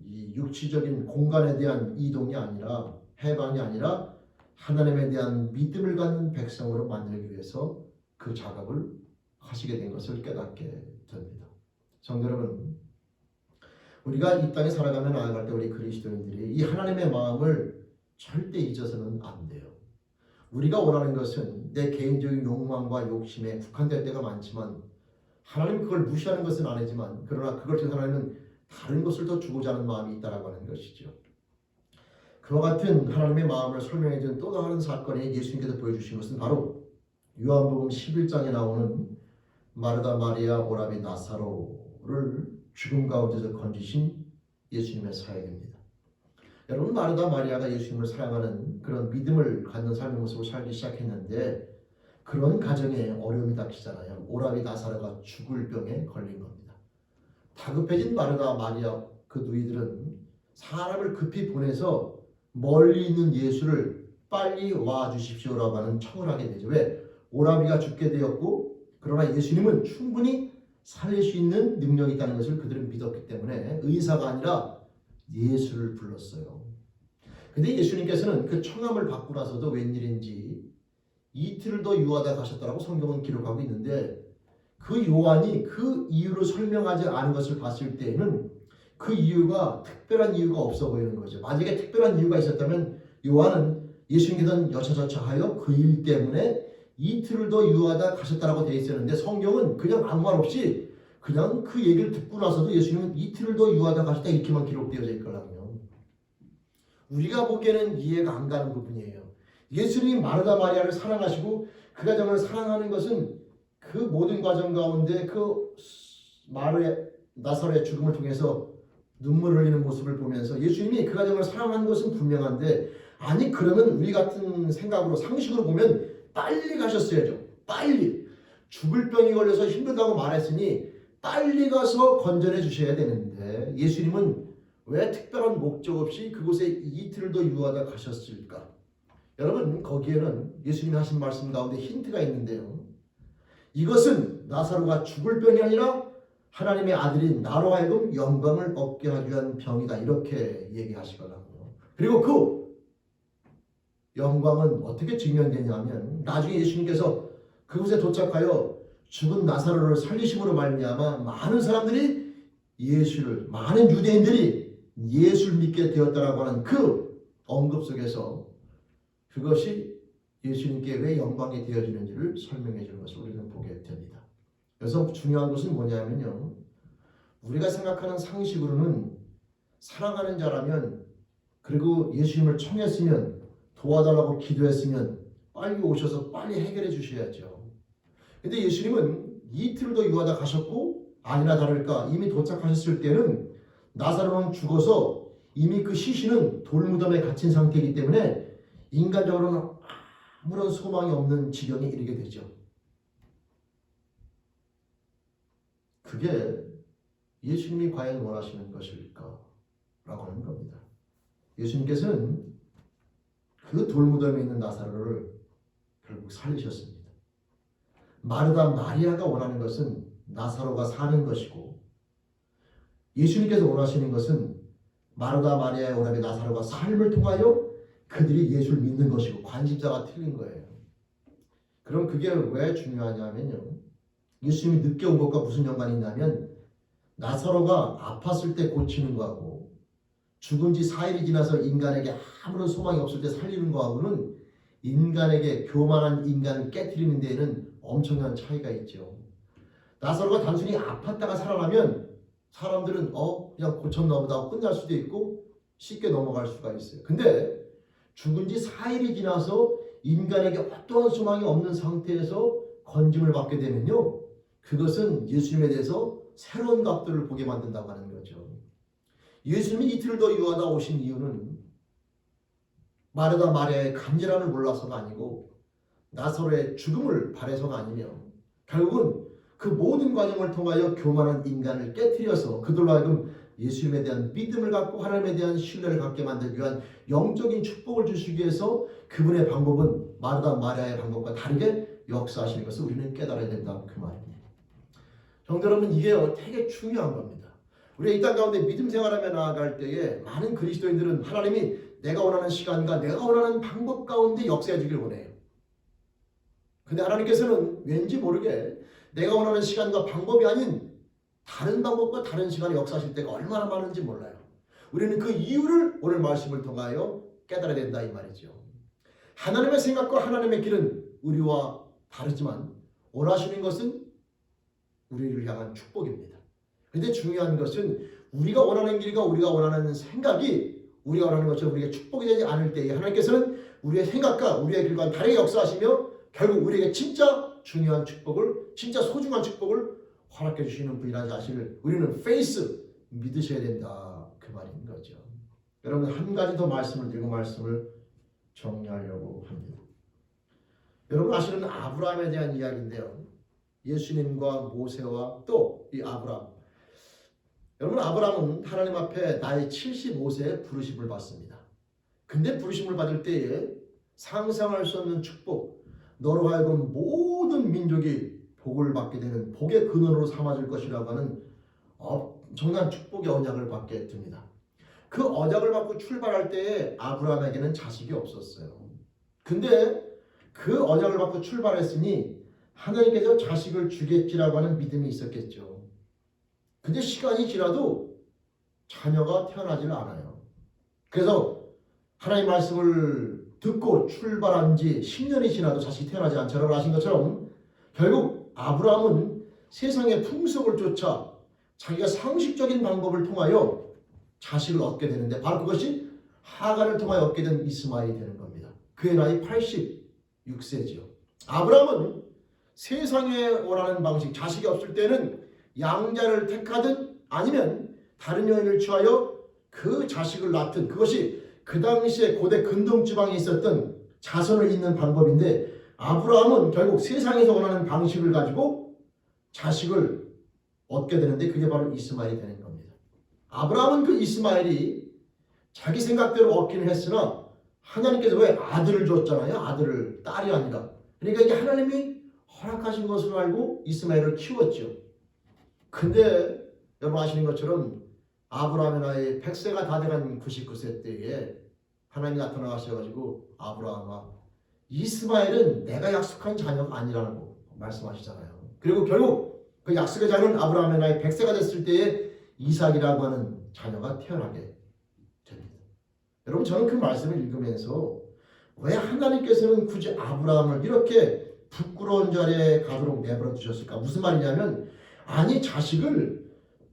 이 육체적인 공간에 대한 이동이 아니라 해방이 아니라 하나님에 대한 믿음을 갖는 백성으로 만들기 위해서 그 작업을 하시게 된 것을 깨닫게 됩니다. 성도 여러분, 우리가 이 땅에 살아가며 나아갈 때 우리 그리스도인들이 이 하나님의 마음을 절대 잊어서는 안 돼요. 우리가 원하는 것은 내 개인적인 욕망과 욕심에 국한될 때가 많지만 하나님 그걸 무시하는 것은 아니지만 그러나 그걸 통해서 하나님은 다른 것을 더 주고자 하는 마음이 있다라고 하는 것이죠. 그와 같은 하나님의 마음을 설명해 준 또 다른 사건이 예수님께서 보여주신 것은 바로 요한복음 11장에 나오는 마르다 마리아 오라비 나사로를 죽음 가운데서 건지신 예수님의 사역입니다. 여러분, 마르다 마리아가 예수님을 사랑하는 그런 믿음을 갖는 삶의 모습을 살기 시작했는데 그런 가정에 어려움이 닥치잖아요. 오라비 나사로가 죽을 병에 걸린 겁니다. 다급해진 마르다 마리아 그 누이들은 사람을 급히 보내서 멀리 있는 예수를 빨리 와주십시오라고 하는 청을 하게 되죠. 왜? 오라비가 죽게 되었고 그러나 예수님은 충분히 살릴 수 있는 능력이 있다는 것을 그들은 믿었기 때문에 의사가 아니라 예수를 불렀어요. 근데 예수님께서는 그 청함을 받고 나서도 웬일인지 이틀을 더 유하다 가셨다라고 성경은 기록하고 있는데 그 요한이 그 이유를 설명하지 않은 것을 봤을 때에는 그 이유가 특별한 이유가 없어 보이는 거죠. 만약에 특별한 이유가 있었다면 요한은 예수님께서는 여차저차하여 그 일 때문에 이틀을 더 유하다 가셨다라고 되어 있었는데 성경은 그냥 아무 말 없이 그냥 그 얘기를 듣고 나서도 예수님은 이틀을 더 유하다 가셨다 이렇게만 기록되어져 있거든요. 우리가 보기에는 이해가 안 가는 부분이에요. 예수님이 마르다 마리아를 사랑하시고 그 가정을 사랑하는 것은 그 모든 과정 가운데 그 나사로의 죽음을 통해서 눈물을 흘리는 모습을 보면서 예수님이 그 가정을 사랑하는 것은 분명한데 아니 그러면 우리 같은 생각으로 상식으로 보면 빨리 가셨어야죠. 빨리. 죽을 병이 걸려서 힘들다고 말했으니 빨리 가서 건전해 주셔야 되는데 예수님은 왜 특별한 목적 없이 그곳에 이틀을 더 유하다 가셨을까? 여러분 거기에는 예수님이 하신 말씀 가운데 힌트가 있는데요. 이것은 나사로가 죽을 병이 아니라 하나님의 아들인 나로 하여금 영광을 얻게 하기 위한 병이다 이렇게 얘기하시거든요. 그리고 그 영광은 어떻게 증명되냐면 나중에 예수님께서 그곳에 도착하여 죽은 나사로를 살리심으로 말미암아 많은 사람들이 많은 유대인들이 예수를 믿게 되었다라고 하는 그 언급 속에서 그것이 예수님께 왜 영광이 되어지는지를 설명해 주는 것을 우리는 보게 됩니다. 그래서 중요한 것은 뭐냐면요. 우리가 생각하는 상식으로는 사랑하는 자라면 그리고 예수님을 청했으면 도와달라고 기도했으면 빨리 오셔서 빨리 해결해 주셔야죠. 근데 예수님은 이틀을 더 유하다 가셨고 아니나 다를까 이미 도착하셨을 때는 나사로는 죽어서 이미 그 시신은 돌무덤에 갇힌 상태이기 때문에 인간적으로는 아무런 소망이 없는 지경에 이르게 되죠. 그게 예수님이 과연 원하시는 것일까? 라고 하는 겁니다. 예수님께서는 그 돌무덤에 있는 나사로를 결국 살리셨습니다. 마르다 마리아가 원하는 것은 나사로가 사는 것이고 예수님께서 원하시는 것은 마르다 마리아의 오라비 나사로가 삶을 통하여 그들이 예수를 믿는 것이고 관심사가 틀린 거예요. 그럼 그게 왜 중요하냐면요. 예수님이 늦게 온 것과 무슨 연관이 있냐면 나사로가 아팠을 때 고치는 거하고 죽은 지 4일이 지나서 인간에게 아무런 소망이 없을 때 살리는 거하고는 인간에게 교만한 인간을 깨트리는 데에는 엄청난 차이가 있죠. 나사로가 단순히 아팠다가 살아나면 사람들은 그냥 고쳤나 보다 하고 끝날 수도 있고 쉽게 넘어갈 수가 있어요. 근데 죽은 지 4일이 지나서 인간에게 어떠한 소망이 없는 상태에서 건짐을 받게 되면요. 그것은 예수님에 대해서 새로운 각도를 보게 만든다고 하는 거죠. 예수님이 이틀을 더 유하다 오신 이유는 마르다 마리아의 간절함을 몰라서가 아니고 나사로의 죽음을 바라서가 아니며 결국은 그 모든 과정을 통하여 교만한 인간을 깨트려서 그들로 하여금 예수님에 대한 믿음을 갖고 하나님에 대한 신뢰를 갖게 만들기 위한 영적인 축복을 주시기 위해서 그분의 방법은 마르다 마리아의 방법과 다르게 역사하시는 것을 우리는 깨달아야 된다 그 말입니다. 성도 여러분 이게 되게 중요한 겁니다. 우리가 이 땅 가운데 믿음 생활하며 나아갈 때에 많은 그리스도인들은 하나님이 내가 원하는 시간과 내가 원하는 방법 가운데 역사해 주길 원해요. 근데 하나님께서는 왠지 모르게 내가 원하는 시간과 방법이 아닌 다른 방법과 다른 시간에 역사하실 때가 얼마나 많은지 몰라요. 우리는 그 이유를 오늘 말씀을 통하여 깨달아야 된다 이 말이죠. 하나님의 생각과 하나님의 길은 우리와 다르지만 원하시는 것은 우리를 향한 축복입니다. 그런데 중요한 것은 우리가 원하는 길과 우리가 원하는 생각이 우리가 원하는 것처럼 우리에게 축복이 되지 않을 때에 하나님께서는 우리의 생각과 우리의 길과 다르게 역사하시며 결국 우리에게 진짜 중요한 축복을, 진짜 소중한 축복을 허락해 주시는 분이라는 사실을 우리는 페이스 믿으셔야 된다, 그 말인 거죠. 여러분, 한 가지 더 말씀을 드리고 말씀을 정리하려고 합니다. 여러분 아시는 아브라함에 대한 이야기인데요. 예수님과 모세와 또 이 아브라함. 여러분, 아브라함은 하나님 앞에 나이 75세에 부르심을 받습니다. 근데 부르심을 받을 때에 상상할 수 없는 축복, 너로 하여금 모든 민족이 복을 받게 되는 복의 근원으로 삼아질 것이라고 하는 엄청난 축복의 언약을 받게 됩니다. 그 언약을 받고 출발할 때에 아브라함에게는 자식이 없었어요. 근데 그 언약을 받고 출발했으니 하나님께서 자식을 주겠지라고 하는 믿음이 있었겠죠. 근데 시간이 지나도 자녀가 태어나지를 않아요. 그래서 하나님 말씀을 듣고 출발한 지 10년이 지나도 자식이 태어나지 않죠. 아신 것처럼 결국 아브라함은 세상의 풍속을 쫓아 자기가 상식적인 방법을 통하여 자식을 얻게 되는데 바로 그것이 하갈을 통하여 얻게 된 이스마엘이 되는 겁니다. 그의 나이 86세죠. 아브라함은 세상에 원하는 방식, 자식이 없을 때는 양자를 택하든 아니면 다른 여인을 취하여 그 자식을 낳든, 그것이 그 당시에 고대 근동지방에 있었던 자손을 잇는 방법인데 아브라함은 결국 세상에서 원하는 방식을 가지고 자식을 얻게 되는데 그게 바로 이스마엘이 되는 겁니다. 아브라함은 그 이스마엘이 자기 생각대로 얻기는 했으나 하나님께서 왜 아들을 줬잖아요. 아들을, 딸이 아니라. 그러니까 이게 하나님이 허락하신 것으로 알고 이스마엘을 키웠죠. 근데 여러분 아시는 것처럼 아브라함의 나이 100세가 다 돼간 99세 때에 하나님이 나타나셔가지고 아브라함아, 이스마엘은 내가 약속한 자녀가 아니라고 말씀하시잖아요. 그리고 결국 그 약속의 자녀는 아브라함의 나이 100세가 됐을 때에 이삭이라고 하는 자녀가 태어나게 됩니다. 여러분, 저는 그 말씀을 읽으면서 왜 하나님께서는 굳이 아브라함을 이렇게 부끄러운 자리에 가도록 내버려 두셨을까? 무슨 말이냐면, 아니 자식을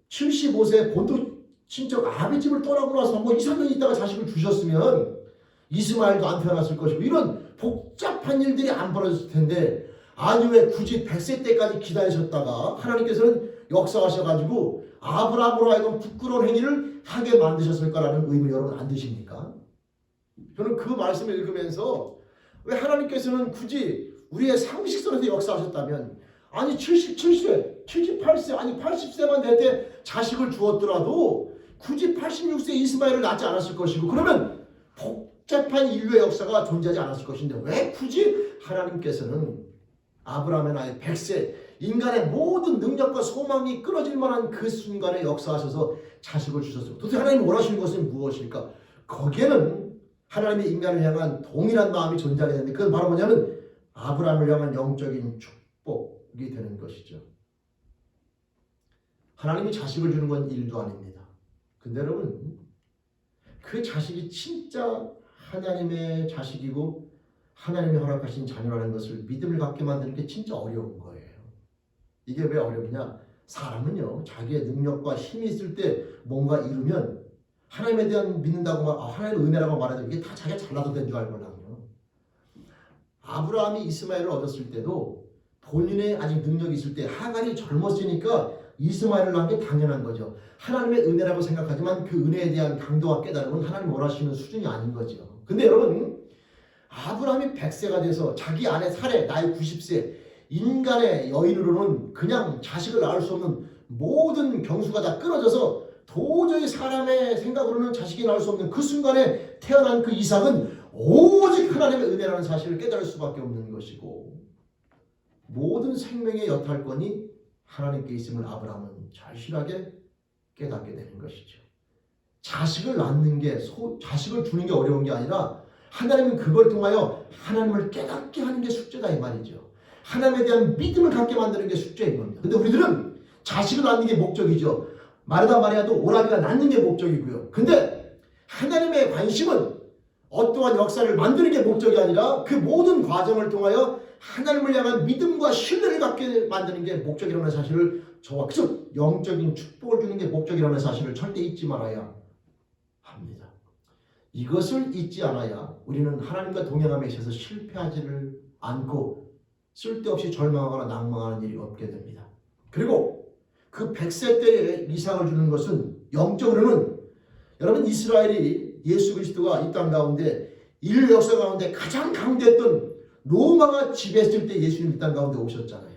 75세 본토 친척 아비집을 떠나고 나서 뭐 2, 3년 있다가 자식을 주셨으면 이스마엘도 안 태어났을 것이고 이런 복잡한 일들이 안 벌어졌을 텐데, 아니 왜 굳이 100세 때까지 기다리셨다가 하나님께서는 역사하셔가지고 아브라함으로 하여금 부끄러운 행위를 하게 만드셨을까라는 의문 여러분 안 드십니까? 저는 그 말씀을 읽으면서 왜 하나님께서는 굳이 우리의 상식선에서 역사하셨다면, 아니 77세, 78세, 아니 80세만 될 때 자식을 주었더라도 굳이 86세 이스마엘을 낳지 않았을 것이고, 그러면 복잡한 인류의 역사가 존재하지 않았을 것인데 왜 굳이 하나님께서는 아브라함의 나이 100세, 인간의 모든 능력과 소망이 끊어질 만한 그 순간에 역사하셔서 자식을 주셨습니다. 도대체 하나님이 원하시는 것은 무엇일까? 거기에는 하나님의 인간을 향한 동일한 마음이 존재하게 되는데 그건 바로 뭐냐면 아브라함을 향한 영적인 축복이 되는 것이죠. 하나님이 자식을 주는 건 일도 아닙니다. 근데 여러분, 그 자식이 진짜 하나님의 자식이고 하나님이 허락하신 자녀라는 것을 믿음을 갖게 만드는 게 진짜 어려운 거예요. 이게 왜 어렵냐? 사람은요, 자기의 능력과 힘이 있을 때 뭔가 이루면 하나님에 대한 믿는다고 하나님의 은혜라고 말해도 이게 다 자기가 잘나도 된 줄 알거든요. 아브라함이 이스마엘을 얻었을 때도 본인의 아직 능력이 있을 때 하갈이 젊었으니까 이스마엘을 낳은 게 당연한 거죠. 하나님의 은혜라고 생각하지만 그 은혜에 대한 강도와 깨달음은 하나님 원하시는 수준이 아닌 거죠. 근데 여러분, 아브라함이 100세가 돼서 자기 아내 사레 나이 90세, 인간의 여인으로는 그냥 자식을 낳을 수 없는 모든 경수가 다 끊어져서 도저히 사람의 생각으로는 자식이 낳을 수 없는 그 순간에 태어난 그 이삭은 오직 하나님의 은혜라는 사실을 깨달을 수밖에 없는 것이고, 모든 생명의 여탈권이 하나님께 있음을 아브라함은 절실하게 깨닫게 되는 것이죠. 자식을 낳는 게 자식을 주는 게 어려운 게 아니라 하나님은 그걸 통하여 하나님을 깨닫게 하는 게 숙제다 이 말이죠. 하나님에 대한 믿음을 갖게 만드는 게 숙제인 겁니다. 근데 우리들은 자식을 낳는 게 목적이죠. 마르다 마리아도 오라비가 낳는 게 목적이고요. 근데 하나님의 관심은 어떠한 역사를 만드는 게 목적이 아니라 그 모든 과정을 통하여 하나님을 향한 믿음과 신뢰를 갖게 만드는 게 목적이라는 사실을, 저와 즉 영적인 축복을 주는 게 목적이라는 사실을 절대 잊지 말아야 합니다. 이것을 잊지 않아야 우리는 하나님과 동행함에 있어서 실패하지를 않고 쓸데없이 절망하거나 낭망하는 일이 없게 됩니다. 그리고 그 100세 때에 이삭을 주는 것은 영적으로는 여러분 이스라엘이 예수 그리스도가 이 땅 가운데 인류 역사 가운데 가장 강대했던 로마가 지배했을 때 예수님이 이 땅 가운데 오셨잖아요.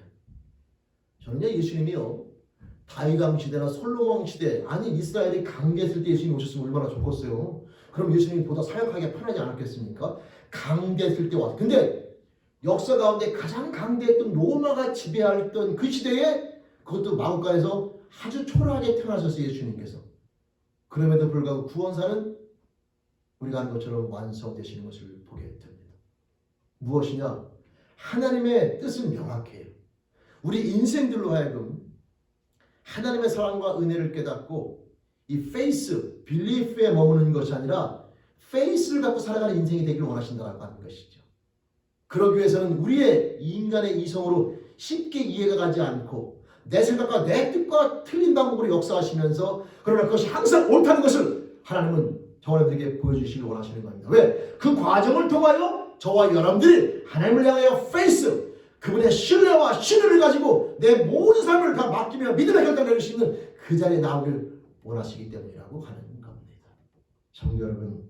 저는요 예수님이요 다윗 왕 시대나 솔로몬 왕 시대 아니 이스라엘이 강대했을 때 예수님이 오셨으면 얼마나 좋겠어요. 그럼 예수님이 보다 사역하기 편하지 않았겠습니까? 강대했을 때 왔어요. 근데 역사 가운데 가장 강대했던 로마가 지배했던 그 시대에 그것도 마구간에서 아주 초라하게 태어나셨어요. 예수님께서. 그럼에도 불구하고 구원사는 우리가 아는 것처럼 완성되시는 것을 보게 됩니다. 무엇이냐? 하나님의 뜻은 명확해요. 우리 인생들로 하여금 하나님의 사랑과 은혜를 깨닫고 이 faith, belief에 머무는 것이 아니라 faith를 갖고 살아가는 인생이 되기를 원하신다고 하는 것이죠. 그러기 위해서는 우리의 인간의 이성으로 쉽게 이해가 가지 않고 내 생각과 내 뜻과 틀린 방법으로 역사하시면서 그러나 그것이 항상 옳다는 것을 하나님은 저와들에게 보여주시길 원하시는 겁니다. 왜? 그 과정을 통하여 저와 여러분들이 하나님을 향하여 faith, 그분의 신뢰와 신뢰를 가지고 내 모든 삶을 다 맡기며 믿음의 결단을 내릴 수 있는 그 자리에 나오길 원하시기 때문이라고 하는 겁니다. 성도 여러분,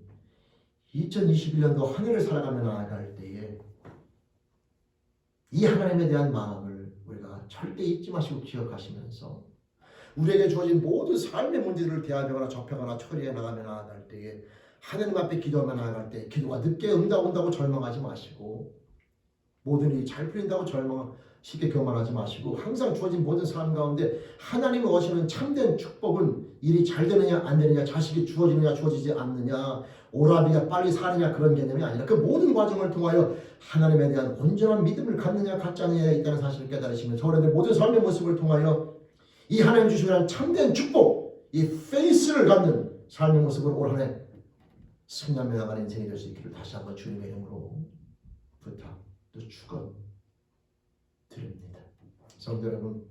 2021년도 한 해를 살아가며 나아갈 때에 이 하나님에 대한 마음을 우리가 절대 잊지 마시고 기억하시면서 우리에게 주어진 모든 삶의 문제들을 대하거나 접하거나 처리해 나가며 나아갈 때에 하나님 앞에 기도하며 나아갈 때 기도가 늦게 응답 온다고 절망하지 마시고 모든 일이 잘 풀린다고 쉽게 교만하지 마시고 항상 주어진 모든 삶 가운데 하나님이 오시는 참된 축복은 일이 잘 되느냐 안 되느냐 자식이 주어지느냐 주어지지 않느냐 오라비가 빨리 사느냐 그런 개념이 아니라 그 모든 과정을 통하여 하나님에 대한 온전한 믿음을 갖느냐 갖지 않느냐에 있다는 사실을 깨달으시면 저희들 모든 삶의 모습을 통하여 이 하나님 주시는 참된 축복 이 페이스를 갖는 삶의 모습을 올 한 해 승리하며 나가는 인생이 될 수 있기를 다시 한번 주님의 이름으로 부탁 또 축원드립니다. 성도 여러분,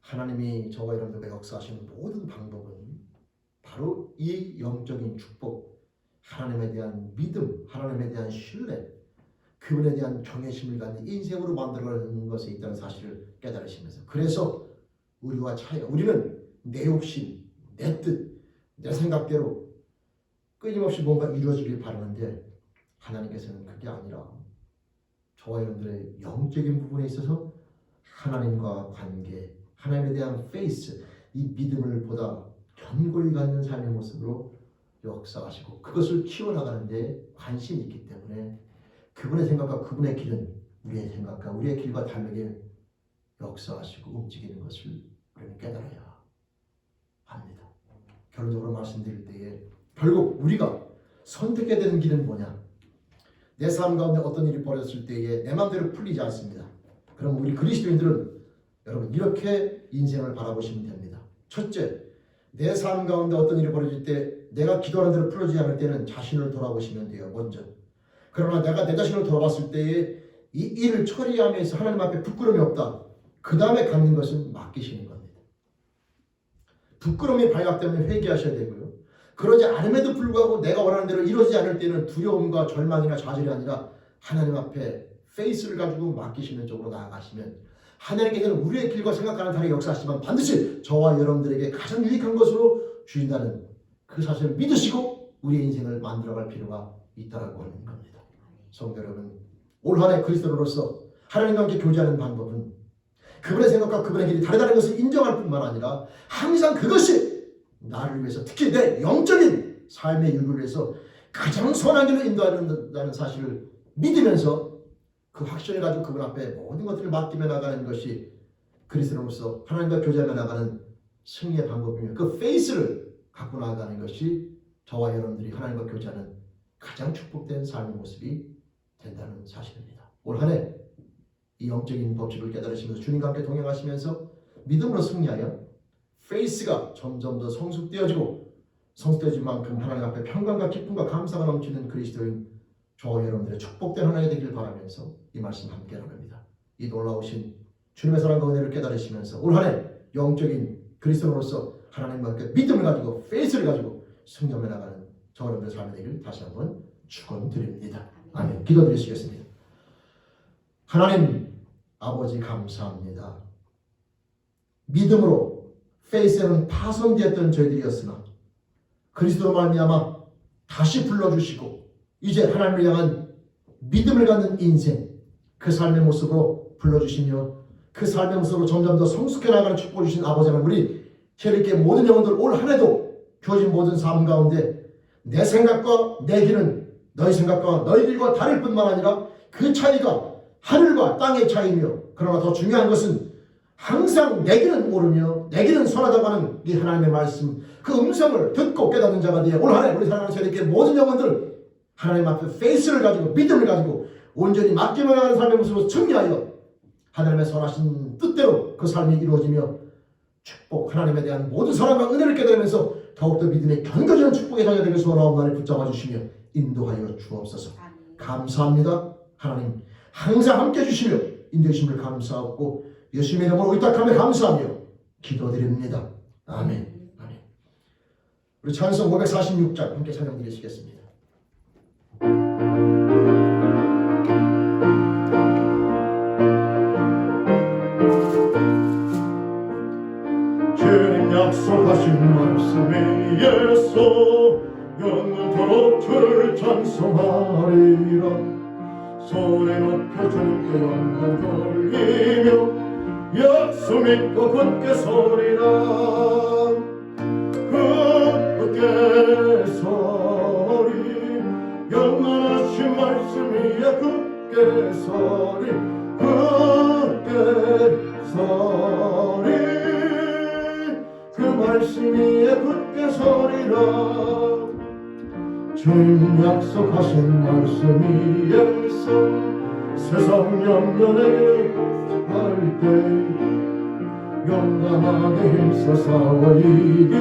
하나님이 저와 여러분들과 역사하시는 모든 방법은 바로 이 영적인 축복, 하나님에 대한 믿음, 하나님에 대한 신뢰, 그분에 대한 경외심을 갖는 인생으로 만들어가는 것에 있다는 사실을 깨달으시면서 그래서 우리와 차이가 우리는 내 욕심, 내 뜻, 내 생각대로 끊임없이 뭔가 이루어지길 바라는데 하나님께서는 그게 아니라 저와 여러분들의 영적인 부분에 있어서 하나님과 관계, 하나님에 대한 페이스, 이 믿음을 보다 견고히 갖는 삶의 모습으로 역사하시고 그것을 키워나가는 데 관심이 있기 때문에 그분의 생각과 그분의 길은 우리의 생각과 우리의 길과 다르게 역사하시고 움직이는 것을 우리는 깨달아야 합니다. 결론적으로 말씀드릴 때에 결국 우리가 선택해야 되는 길은 뭐냐? 내 삶 가운데 어떤 일이 벌어졌을 때에 내 마음대로 풀리지 않습니다. 그럼 우리 그리스도인들은 여러분 이렇게 인생을 바라보시면 됩니다. 첫째, 내 삶 가운데 어떤 일이 벌어질 때 내가 기도하는 대로 풀어지지 않을 때는 자신을 돌아보시면 돼요. 먼저. 그러나 내가 내 자신을 돌아봤을 때에 이 일을 처리하면서 하나님 앞에 부끄러움이 없다. 그 다음에 갖는 것은 맡기시는 겁니다. 부끄러움이 발각되면 회개하셔야 되고요. 그러지 않음에도 불구하고 내가 원하는 대로 이루어지지 않을 때는 두려움과 절망이나 좌절이 아니라 하나님 앞에 페이스를 가지고 맡기시는 쪽으로 나아가시면 하나님께서는 우리의 길과 생각과는 다르게 역사하시지만 반드시 저와 여러분들에게 가장 유익한 것으로 주신다는 그 사실을 믿으시고 우리의 인생을 만들어갈 필요가 있다고 하는 겁니다. 성도 여러분, 올 한 해 그리스도로서 하나님과 함께 교제하는 방법은 그분의 생각과 그분의 길이 다르다는 것을 인정할 뿐만 아니라 항상 그것이 나를 위해서 특히 내 영적인 삶의 유를 위해서 가장 선한 길로 인도한다는 사실을 믿으면서 그 확신을 가지고 그분 앞에 모든 것들을 맡기며 나가는 것이 그리스도로서 하나님과 교제하며 나가는 승리의 방법이며 그 페이스를 갖고 나가는 것이 저와 여러분들이 하나님과 교제하는 가장 축복된 삶의 모습이 된다는 사실입니다. 올 한 해 이 영적인 법칙을 깨달으시면서 주님과 함께 동행하시면서 믿음으로 승리하여 페이스가 점점 더 성숙되어지고 성숙되어진 만큼 하나님 앞에 평강과 기쁨과 감사가 넘치는 그리스도인 저와 여러분들의 축복된 하나가 되기를 바라면서 이 말씀 함께 나눕니다. 이 놀라우신 주님의 사랑과 은혜를 깨달으시면서 올 한 해 영적인 그리스도로서 하나님과 함께 믿음을 가지고 페이스를 가지고 승리하며 나가는 저와 여러분의 삶이 되기를 다시 한번 축원드립니다. 아멘. 기도드리시겠습니다. 하나님 아버지 감사합니다. 믿음으로 페이스에는 파손되었던 저희들이었으나 그리스도로 말미암아 다시 불러주시고 이제 하나님을 향한 믿음을 갖는 인생, 그 삶의 모습으로 불러주시며 그 삶의 모습으로 점점 더 성숙해 나가는 축복을 주신 아버지 하나님, 우리 저희께 모든 영혼들 올 한 해도 주어진 모든 삶 가운데 내 생각과 내 길은 너희 생각과 너희 길과 다를 뿐만 아니라 그 차이가 하늘과 땅의 차이며, 그러나 더 중요한 것은 항상 내 길은 옳으며 내 길은 선하다고 하는 이 하나님의 말씀, 그 음성을 듣고 깨닫는 자가 되어 올 한 해 우리 사랑하는 저희께 모든 영혼들 하나님 앞에 페이스를 가지고 믿음을 가지고 온전히 맡기며 나가는 삶의 모습으로 승리하여 하나님의 선하신 뜻대로 그 삶이 이루어지며 축복, 하나님에 대한 모든 사랑과 은혜를 깨달으면서 더욱더 믿음의 견고한 축복의 자녀 되게 소원하옵나니 붙잡아 주시며 인도하여 주옵소서. 감사합니다. 하나님 항상 함께 해주시며 인도해 주심을 감사하고 예수님의 이름으로 의탁하며 감사하며 기도드립니다. 아멘. 아멘. 우리 찬송 546장 함께 찬양드리시겠습니다. 주님 약속하신 말씀에 예수 영원토록 주를 찬송하리라. 소리 높여 주님께 영광 돌리며 약속 믿고 굳게 서리라. 굳게 서리 영원하신 말씀 위에 굳게 서리 굳게 서리 그 말씀 위에 굳게 서리라. 주님 약속하신 말씀 위에서 세상 염려내게 할 때 용감하게 힘써 싸워 이기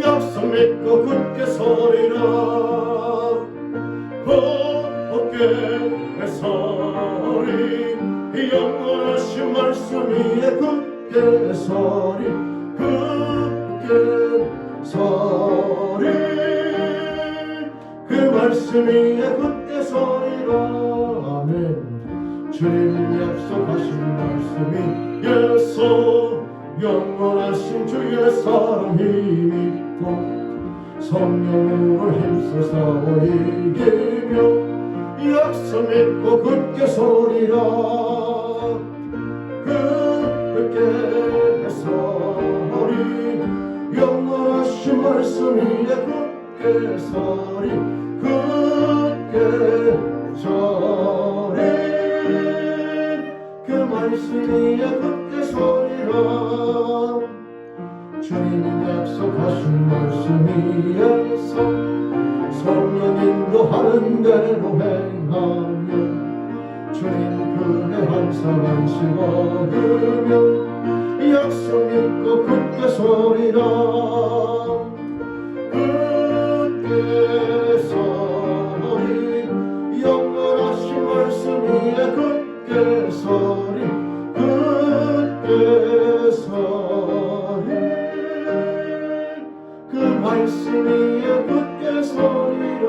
약속 믿고 굳게 서리라. 굳게 서리 영원하신 말씀 위에 굳게 서리 굳게 서리 그 말씀 위에 굳게 서리라. 아멘. 주님 약속하신 말씀이 예수 영원하신 주의 사랑 힘있고 성령으로 힘써 싸워 이기며 약속 믿고 굳게 서리라. 굳게 서리 영원하신 말씀 위에 굳게 서리 굳게 서리 그 말씀 위에 굳게 서리라. 주님 약속하신 말씀 위에서 성령 인도하는 대로 행하며 주님 그네 항상 안식 얻으며 약속 믿고 굳게 서리라. 굳게 서리 영원하신 말씀 위에 굳게 서리 굳게 서리 그 말씀 위에 굳게 서리라.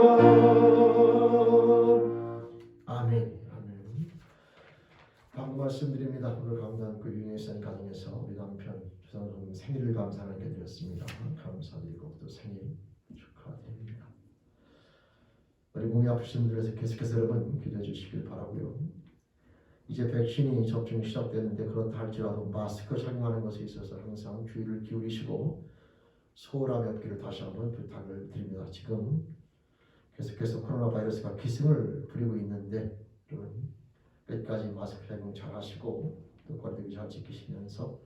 아멘. 아멘. 방금 말씀드립니다. 오늘 강단 그 유니선 가정에서 우리 남편 주상님 생일을 감사하게 되었습니다. 감사드리고 또 생일 축하드립니다. 우리 몸이 아프신 분들에서 계속해서 여러분 기도해 주시길 바라고요. 이제 백신이 접종이 시작되는데 그렇다 할지라도 마스크 착용하는 것에 있어서 항상 주의를 기울이시고 소홀함이 없기를 다시 한번 부탁을 드립니다. 지금 계속해서 코로나 바이러스가 기승을 부리고 있는데 여러분 끝까지 마스크 착용 잘 하시고 또 거리두기 잘 지키시면서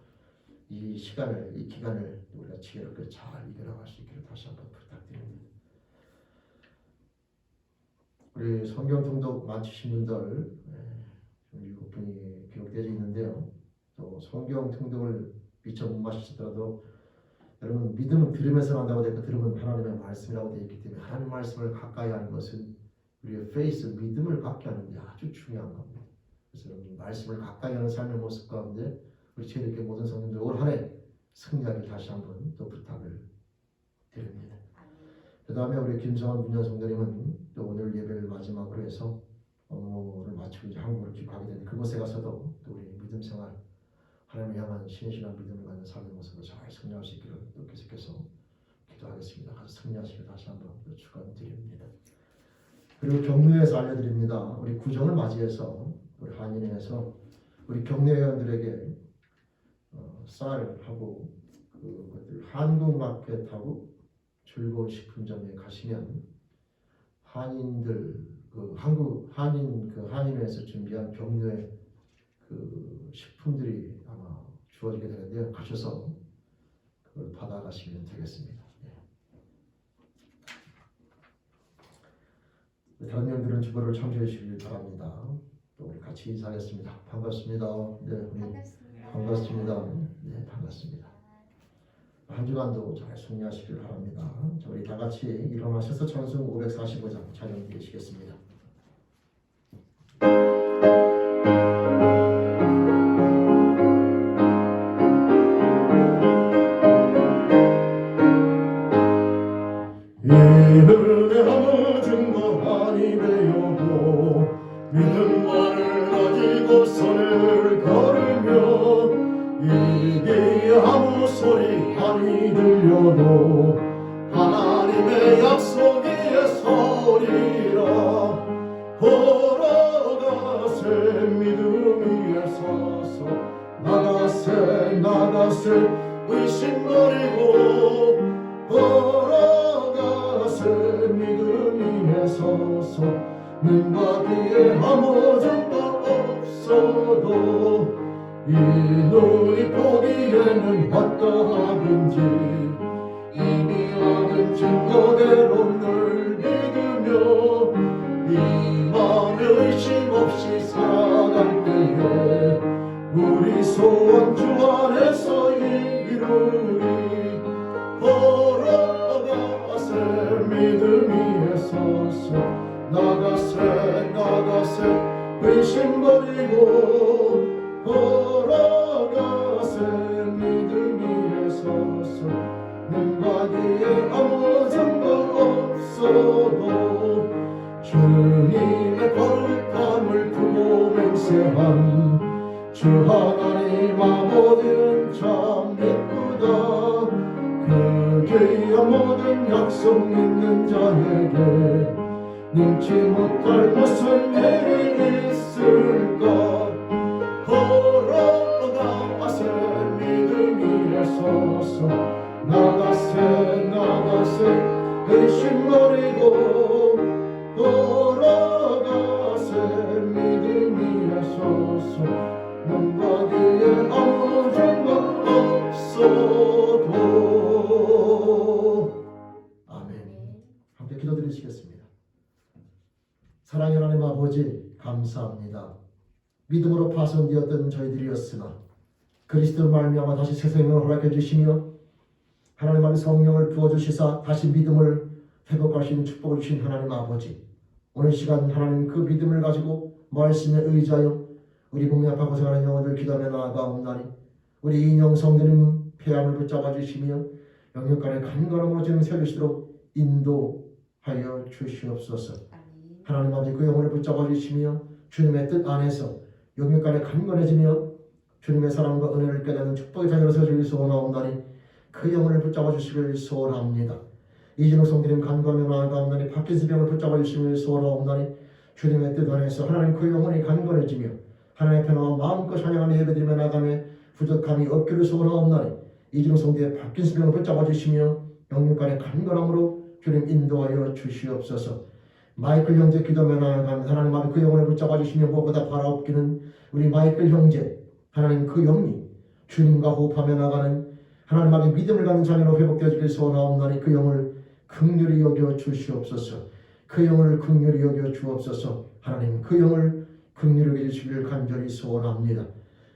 이 시간을, 이 기간을 우리가 지혜롭게 잘 이겨나갈 수 있기를 다시 한번 부탁드립니다. 우리 성경 통독 마치신 분들 7분이 기록되어 있는데요. 또 성경 통독을 미처 못 마치시더라도 여러분 믿음은 들으면서 난다고 되어 있고 들으면 하나님의 말씀이라고 되어 있기 때문에 하나님 말씀을 가까이 하는 것은 우리의 페이스, 믿음을 갖게 하는 데 아주 중요한 겁니다. 그래서 여러분 말씀을 가까이 하는 삶의 모습 가운데 우리 저희들께 모든 성도들 올 한 해 승리하길 다시 한번 또 부탁을 드립니다. 그 다음에 우리 김성환 분녀성도님은 또 오늘 예배를 마지막으로 해서 업무를 마치고 이제 한국으로 귀국하게 되는 그곳에 가서도 또 우리 믿음 생활 하나님을 향한 신실한 믿음을 갖는 삶의 모습으로 잘 승리할 수 있기를 또 계속해서 기도하겠습니다. 같이 승리하시길 다시 한번 또 축원드립니다. 그리고 경로에서 알려드립니다. 우리 구정을 맞이해서 우리 한인회에서 우리 경례회원들에게 쌀하고 그것들 한국마켓하고 즐거운 식품점에 가시면 한인들 한인회에서 준비한 경로의 그 식품들이 아마 주어지게 되는데요. 가셔서 그걸 받아가시면 되겠습니다. 다른 형들은 주보를 참조해 주시길 바랍니다. 또 우리 같이 인사하겠습니다. 반갑습니다. 네, 반갑습니다. 네, 반갑습니다. 한 주간도 잘 승리하시길 바랍니다. 자, 우리 다 같이 일어나셔서 찬송 545장 찬양 드리시겠습니다. 이들의 아무 증거 아니 되어도 믿음만을 가지고 선을 걸으며 이게 아무 소리 아니 들려도 하나님의 약속의 소리라 걸어가세 믿음 위에 서서 나가세 의심 버리고 걸어가세 믿음 위에 서서 눈과 귀에 아무 증거 없어도 이 눈이 보기에는 어떠하든지 이미 얻은 증거대로 늘 믿으며 이 마음에 의심 없이 살아갈 때에 우리 소원 주 안에서 이루리 걸어가세 믿음 위에 서서 나가세 의심 버리고 걸어가세 믿음 위에 서서 눈과 귀에 아무 증거 없어도 주님의 거룩함을 두고 맹세한 주 하나님 아버지는 참 예쁘다 그 귀한 모든 약속 믿는 자에게 능치 못할 무슨 일이 있을까 걸어가세 믿음 위에 서서 나가세 의심 버리고 걸어가세 믿음 위에 서서 눈과 귀에 아무 증거 없어도 아멘. 함께 기도드리시겠습니다. 사랑의 하나님 아버지 감사합니다. 믿음으로 파손되었던 저희들이었으나 그리스도로 말미암아 다시 새 생명을 허락해 주시며 하나님 아버지 성령을 부어주시사 다시 믿음을 회복할 수 있는 축복을 주신 하나님 아버지, 오늘 시간 하나님 그 믿음을 가지고 말씀에 의지하여 우리 몸이 아파 고생하는 영혼들 기도하며 나아가옵나니 우리 이인영 성도님 폐암을 붙잡아 주시며 영육간의 간절함으로 지금 세우시도록 인도하여 주시옵소서. 하나님 아버지 그 영혼을 붙잡아 주시며 주님의 뜻 안에서 영육간에 강건해지며 주님의 사랑과 은혜를 깨닫는 축복의 자녀로 세워주길 소원하옵나니 그 영혼을 붙잡아 주시길 소원합니다. 이진욱 성도님 간구하며 나아가옵나니 파킨슨 병을 붙잡아 주시길 소원하옵나니 주님의 뜻 안에서 하나님 그 영혼이 간건해지며 하나님의 편안함 마음껏 찬양하며 예배드리며 나가며 부족함이 없기를 소원하옵나니 이진욱 성도의 파킨슨 병을 붙잡아 주시며 영육간의 간건함으로 주님 인도하여 주시옵소서. 마이클 형제 기도하며 나아가는 하나님 아버지 그 영혼을 붙잡아 주시며 무엇보다 바라옵기는 우리 마이클 형제 하나님 그 영이 주님과 호흡하며 나가는 하나님 아버지 믿음을 가는 자녀로 회복되어지길 소원하옵나니 그 영을 긍휼히 여겨 주시옵소서. 그 영을 긍휼히 여겨 주옵소서. 하나님 그 영을 긍휼히 여겨 주시기를 간절히 소원합니다.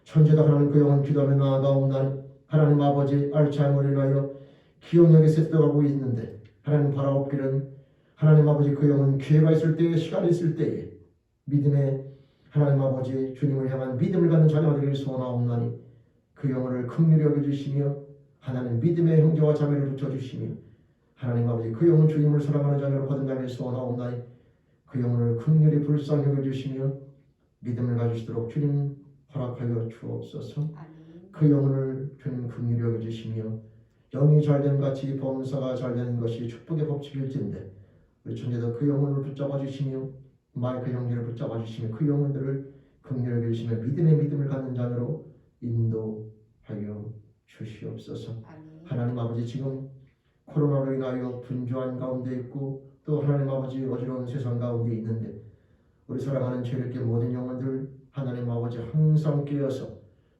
천재다 하나님 그 영혼 기도하며 나아가옵나니 하나님 아버지 알츠하이머로 인하여 기억력이 쇠퇴하고 있는데 하나님 바라옵기는 하나님 아버지 그 영혼 기회가 있을 때에 시간이 있을 때에 믿음의 하나님 아버지 주님을 향한 믿음을 갖는 자녀가 되기를 소원하옵나니 그 영혼을 긍휼히 여겨주시며 하나님 믿음의 형제와 자매를 붙여주시며 하나님 아버지 그 영혼 주님을 사랑하는 자녀로 거듭나길 소원하옵나니 그 영혼을 긍휼히 불쌍히 여겨주시며 믿음을 가지시도록 주님 허락하여 주옵소서. 아멘. 그 영혼을 주님 긍휼히 여겨주시며 영이 잘된 같이 범사가 잘되는 것이 축복의 법칙일진데 우리 천재도 그 영혼을 붙잡아 주시며 마이클 형제를 붙잡아 주시며 그 영혼들을 긍휼히 여겨주시며 믿음의 믿음을 갖는 자녀로 인도하여 주시옵소서. 아멘. 하나님 아버지 지금 코로나로 인하여 분주한 가운데 있고 또 하나님 아버지 어지러운 세상 가운데 있는데 우리 사랑하는 죄롭게 모든 영혼들 하나님 아버지 항상 깨어서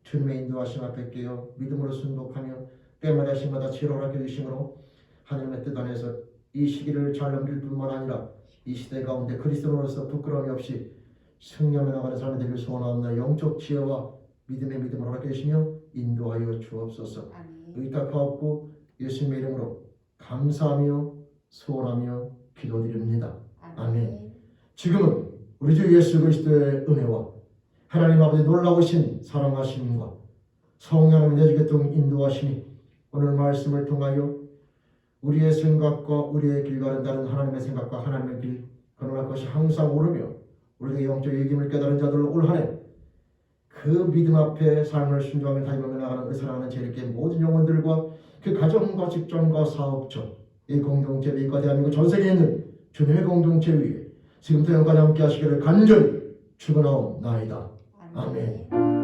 주님의 인도하심 앞에 깨어 믿음으로 순복하며 때마다 시마다 치료를 하게 주심으로 하나님의 뜻 안에서 이 시기를 잘 넘길 뿐만 아니라 이 시대 가운데 그리스도로서 부끄러움이 없이 승리하며 나가는 삶이 되길 소원하옵나 영적 지혜와 믿음의 믿음을 허락해 주시며 인도하여 주옵소서. 아멘. 의탁하옵고 예수님의 이름으로 감사하며 소원하며 기도드립니다. 아멘. 지금은 우리 주 예수 그리스도의 은혜와 하나님 아버지 놀라우신 사랑하심과 성령의 내주교통 인도하심이 오늘 말씀을 통하여 우리의 생각과 우리의 길 가른다는 하나님의 생각과 하나님의 길 그러나 그것이 항상 오르며 우리의 영적 이김을 깨달은 자들로 올 한해 그 믿음 앞에 삶을 순종하며 다니며 나가는 그 사랑하는 제일께 모든 영혼들과 그 가정과 직장과 사업처 이 공동체 위과 대한민국 전 세계에 있는 주님의 공동체 위에 지금부터 영까지 함께 하시기를 간절히 축원하옵나이다. 아멘.